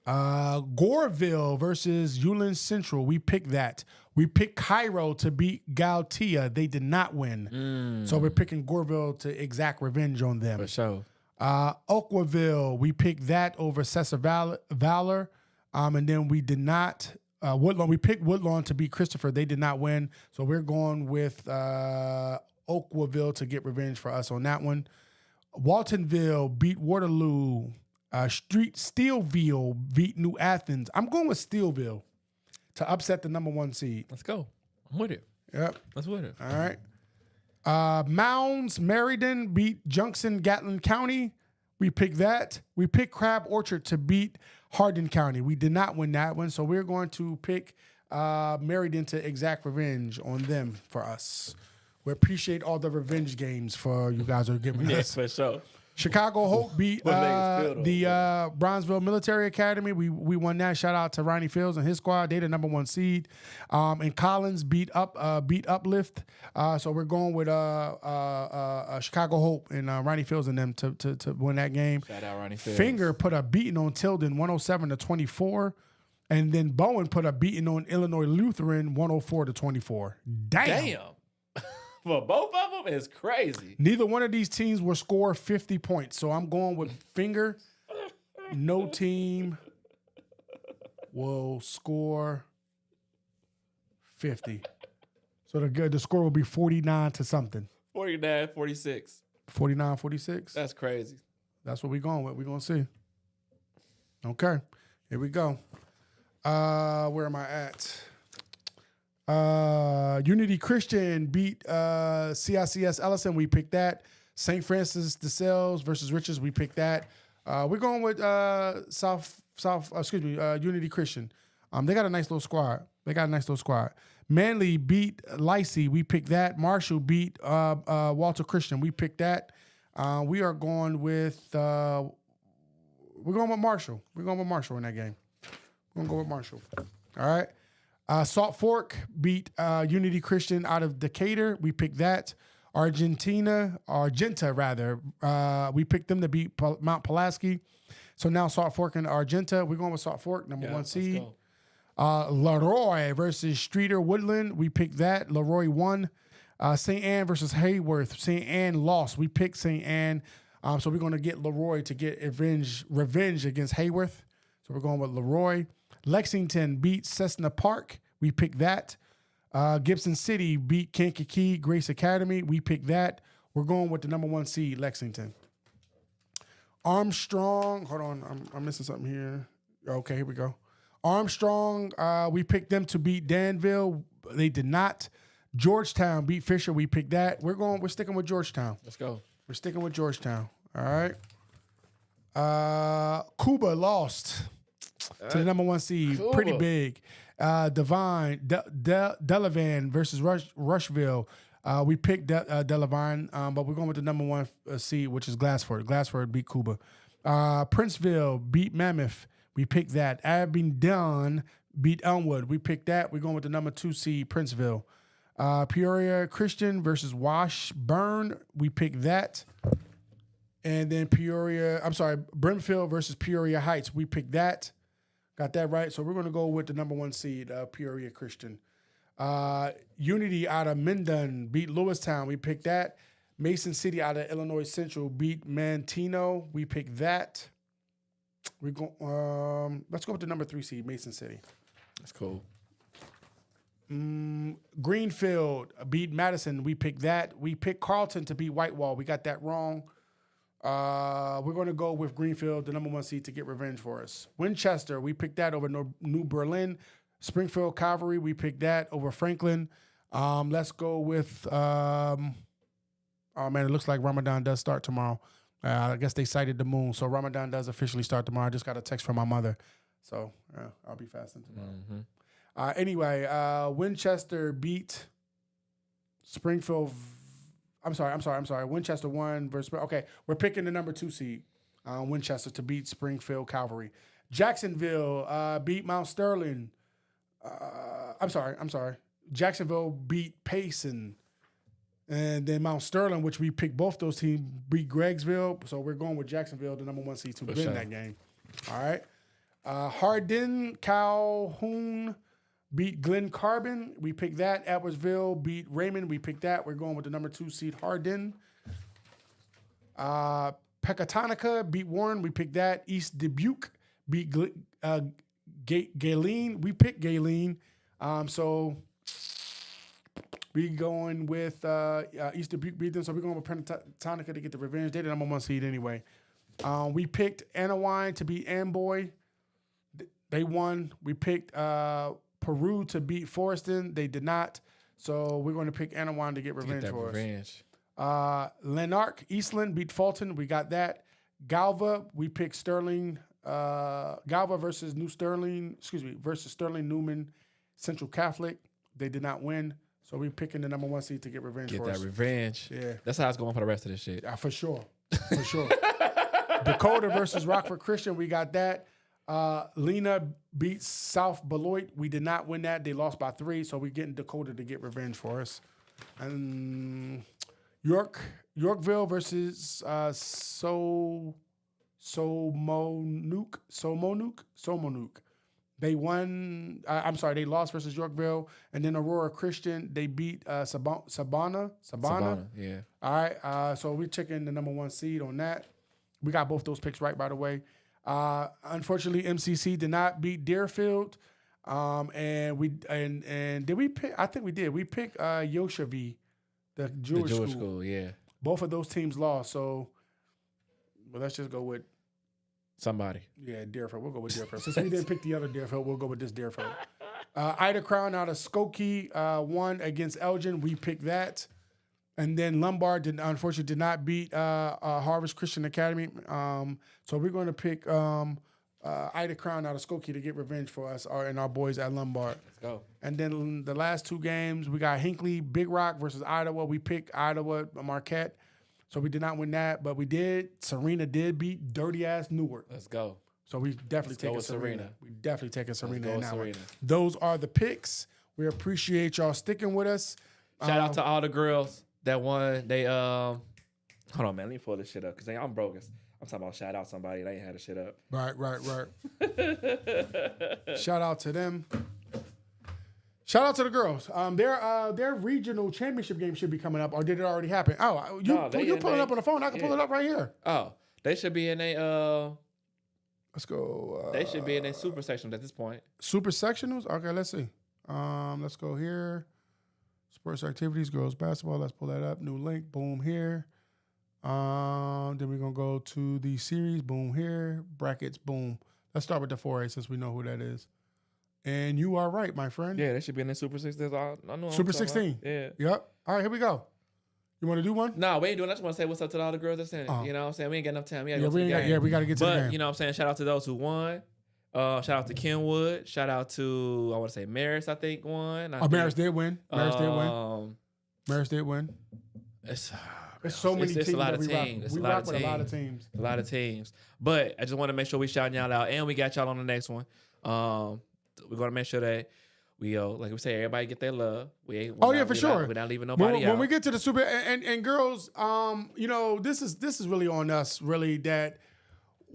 Goreville versus Ulan Central. We picked that. We picked Cairo to beat Galtia. They did not win. So we're picking Goreville to exact revenge on them. For sure. Oakville, we picked that over Cesar Valor. And then we did not. Woodlawn, we picked Woodlawn to beat Christopher. They did not win. So we're going with Oakville to get revenge for us on that one. Waltonville beat Waterloo. Steelville beat New Athens. I'm going with Steelville to upset the number 1 seed. Let's go. I'm with it. Yep. Let's with it. All right. Mounds Meriden beat Junction Gatlin County. We picked that. We picked Crab Orchard to beat Hardin County. We did not win that one, so we're going to pick Meriden to exact revenge on them for us. We appreciate all the revenge games for you guys are giving us. Yes, for sure. Chicago Hope beat the Bronzeville Military Academy. We won that. Shout out to Ronnie Fields and his squad. They the number 1 seed. And Collins beat Uplift. So we're going with Chicago Hope and Ronnie Fields and them to win that game. Shout out Ronnie Fields. Finger put a beating on Tilden 107-24. And then Bowen put a beating on Illinois Lutheran 104-24. Damn. For both of them, it's crazy. Neither one of these teams will score 50 points. So I'm going with Finger. No team will score 50. So the score will be 49 to something. 49-46. 49-46? That's crazy. That's what we're going with. We're going to see. Okay. Here we go. Where am I at? Unity Christian beat CICS Ellison. We picked that. St. Francis de Sales versus Richards. We picked that. We're going with Unity Christian. They got a nice little squad. Manly beat Lacey. We picked that. Marshall beat Walter Christian. We picked that. We are going with Marshall. We're going with Marshall in that game. We're going to go with Marshall. All right. Salt Fork beat Unity Christian out of Decatur. We picked that. Argenta, we picked them to beat Mount Pulaski. So now Salt Fork and Argenta. We're going with Salt Fork, number 1 seed. Leroy versus Streeter Woodland. We picked that. Leroy won. St. Anne versus Hayworth. St. Anne lost. We picked St. Anne. So we're going to get Leroy to get revenge against Hayworth. So we're going with Leroy. Lexington beat Cessna Park. We picked that. Gibson City beat Kankakee Grace Academy. We picked that. We're going with the number 1 seed, Lexington. Armstrong. Hold on. I'm missing something here. Okay, here we go. Armstrong. We picked them to beat Danville. They did not. Georgetown beat Fisher. We picked that. We're sticking with Georgetown. Let's go. We're sticking with Georgetown. All right. Cuba lost to the number 1 seed. Cuba. Pretty big. Delavan versus Rushville. We picked Delavan, but we're going with the number 1 seed, which is Glassford. Glassford beat Cuba. Princeville beat Mammoth. We picked that. Abingdon beat Elmwood. We picked that. We're going with the number 2 seed, Princeville. Peoria Christian versus Washburn. We picked that. And then Brimfield versus Peoria Heights. We picked that. Got that right. So we're going to go with the number 1 seed, Peoria Christian. Unity out of Minden beat Lewistown. We picked that. Mason City out of Illinois Central beat Mantino. We picked that. Let's go with the number 3 seed, Mason City. That's cool. Greenfield beat Madison. We picked that. We picked Carlton to beat Whitewall. We got that wrong. We're going to go with Greenfield, the number 1 seed, to get revenge for us. Winchester, we picked that over New Berlin. Springfield Cavalry, we picked that over Franklin. Let's go with, oh man, it looks like Ramadan does start tomorrow. I guess they sighted the moon. So Ramadan does officially start tomorrow. I just got a text from my mother. So I'll be fasting tomorrow. Mm-hmm. Anyway, Winchester beat Springfield. I'm sorry. Winchester won versus. Okay, we're picking the number 2 seed, Winchester, to beat Springfield Cavalry. Jacksonville beat Mount Sterling. I'm sorry. Jacksonville beat Payson. And then Mount Sterling, which we picked both those teams, beat Greggsville. So we're going with Jacksonville, the number 1 seed, to win that game. All right. Hardin Calhoun beat Glen Carbon. We picked that. Edwardsville beat Raymond. We picked that. We're going with the number 2 seed, Hardin. Pecatonica beat Warren. We picked that. East Dubuque beat Galen. We picked Galen. So we going with East Dubuque beat them. So we're going with Pecatonica to get the revenge. They're the number 1 seed anyway. We picked Anawine to beat Amboy. They won. We picked Peru to beat Forreston. They did not. So we're going to pick Anawine to get revenge for us. Lanark Eastland beat Fulton. We got that. Galva, we picked Sterling. Galva versus versus Sterling Newman Central Catholic. They did not win. So we're picking the number 1 seed to get revenge for us. Get that revenge. Yeah. That's how it's going for the rest of this shit. For sure. Dakota versus Rockford Christian. We got that. Lena beat South Beloit. We did not win that. They lost by 3. So we're getting Dakota to get revenge for us. And Yorkville versus Somonuk. They won. They lost versus Yorkville. And then Aurora Christian, they beat Sabana. Yeah. All right. So we're checking the number 1 seed on that. We got both those picks right, by the way. Unfortunately, MCC did not beat Deerfield. And did we pick? I think we did. We picked Yoshavi, the Jewish school. Yeah. Both of those teams lost. So, let's just go with somebody. Yeah, Deerfield. We'll go with Deerfield. Since we didn't pick the other Deerfield, we'll go with this Deerfield. Ida Crown out of Skokie won against Elgin. We picked that. And then Lombard unfortunately did not beat Harvest Christian Academy. So we're going to pick Ida Crown out of Skokie to get revenge for us and our boys at Lombard. Let's go. And then the last 2 games, we got Hinckley, Big Rock versus Iowa. We picked Iowa, Marquette. So we did not win that, but we did. Serena did beat dirty-ass Newark. Let's go. So we definitely take a Serena. We definitely take a Serena in that one. Those are the picks. We appreciate y'all sticking with us. Shout out to all the girls that won. They hold on, man. Let me pull this shit up because I'm broke. I'm talking about shout out somebody. They ain't had the shit up. Right. Shout out to them. Shout out to the girls. Their regional championship game should be coming up, or did it already happen? Oh, you pull it up on the phone. I can pull it up right here. Oh, they should be in a. Let's go. They should be in a super sectional at this point. Super sectionals? Okay, let's see. Let's go here. Sports activities, girls basketball. Let's pull that up. New link. Boom here. Then we're gonna go to the series. Boom here. Brackets. Boom. Let's start with the 4A since we know who that is. And you are right, my friend. Yeah, they should be in the Super 16. I know. Super 16. Yeah. Yep. All right, here we go. You want to do one? No, we ain't doing that. I just want to say what's up to all the girls that's in it. You know what I'm saying? We ain't got enough time. We got to get to the game. You know what I'm saying? Shout out to those who won. Shout out to Kenwood. Shout out to, I want to say Maris, I think, won. Maris did win. Maris did win. It's so many teams. It's a lot of teams. We rock with a lot of teams. A lot of teams. But I just want to make sure we shouting y'all out. And we got y'all on the next one. We're going to make sure that we, like we say, everybody get their love. For sure. We're not leaving nobody out. When we get to the Super, and girls, this is really on us, really, that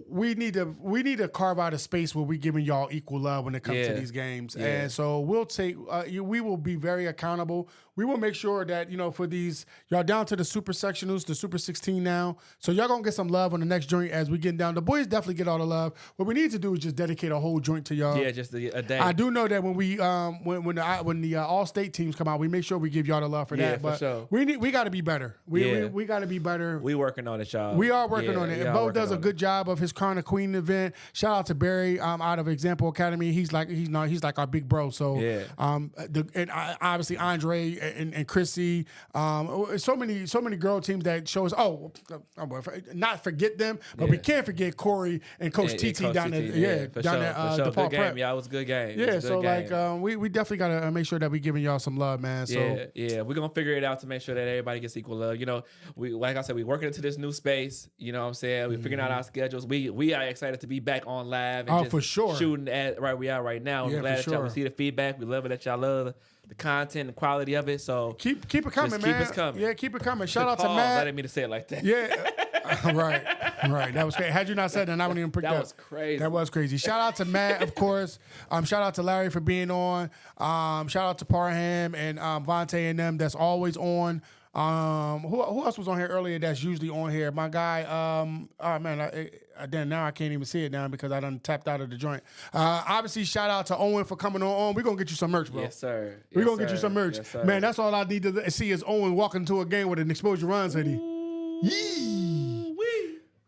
we need to carve out a space where we're giving y'all equal love when it comes to these games. Yeah. And so we'll take, we will be very accountable. we will make sure that, for these, y'all down to the super sectionals, the super 16 now. So y'all going to get some love on the next joint as we get down. The boys definitely get all the love. What we need to do is just dedicate a whole joint to y'all. Yeah, just a day. I do know that when we when the all-state teams come out, we make sure we give y'all the love for that. For But sure. we got to be better. We got to be better. We working on it, y'all. We are working on it. And Bo does a good job of his Crown of Queen event. Shout out to Barry out of Example Academy. He's like our big bro. So obviously Andre and Chrissy, so many girl teams that show us. Not forget them, but we can't forget Corey and Coach TT down there. Down there. Good game, y'all. It was a good game. Yeah, so we definitely gotta make sure that we giving y'all some love, man. So we're gonna figure it out to make sure that everybody gets equal love. We like I said, we working into this new space. You know what I'm saying? We figuring out our schedules. We are excited to be back on live. And for sure. Shooting at right we are right now. Yeah, I'm glad that y'all sure. see the feedback. We love it that y'all love the content, the quality of it. So keep it coming, just man. Keep it coming. Yeah, keep it coming. Shout out to Pause. Matt. I didn't mean to say it like that. Yeah, right. That was crazy. Had you not said that, I wouldn't even pick that. That was crazy. That was crazy. Shout out to Matt, of course. Shout out to Larry for being on. Shout out to Parham and Vontae and them that's always on. Who else was on here earlier that's usually on here? My guy, now I can't even see it now because I done tapped out of the joint. Obviously, shout out to Owen for coming on. We're going to get you some merch, bro. Yes, sir. We're going to get you some merch. Yes, sir. Man, that's all I need to see is Owen walking into a game with an Xposure Runs hoodie.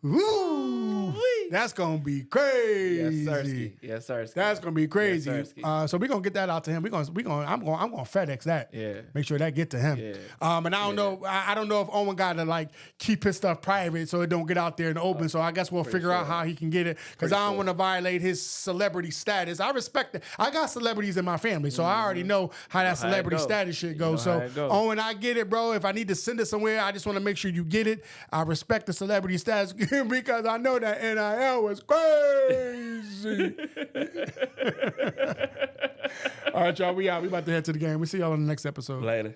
Ooh, that's gonna be crazy. Yes, sir. That's gonna be crazy. Yes, so we're gonna get that out to him. I'm gonna FedEx that. Yeah. Make sure that get to him. Yeah. And I don't know. I don't know if Owen got to keep his stuff private so it don't get out there in the open. So I guess we'll figure out how he can get it because I don't want to violate his celebrity status. I respect it. I got celebrities in my family, so I already know how that celebrity status shit goes. So Owen, I get it, bro. If I need to send it somewhere, I just want to make sure you get it. I respect the celebrity status because I know that NIL was crazy. All right, y'all. We out. We about to head to the game. We'll see y'all on the next episode. Later.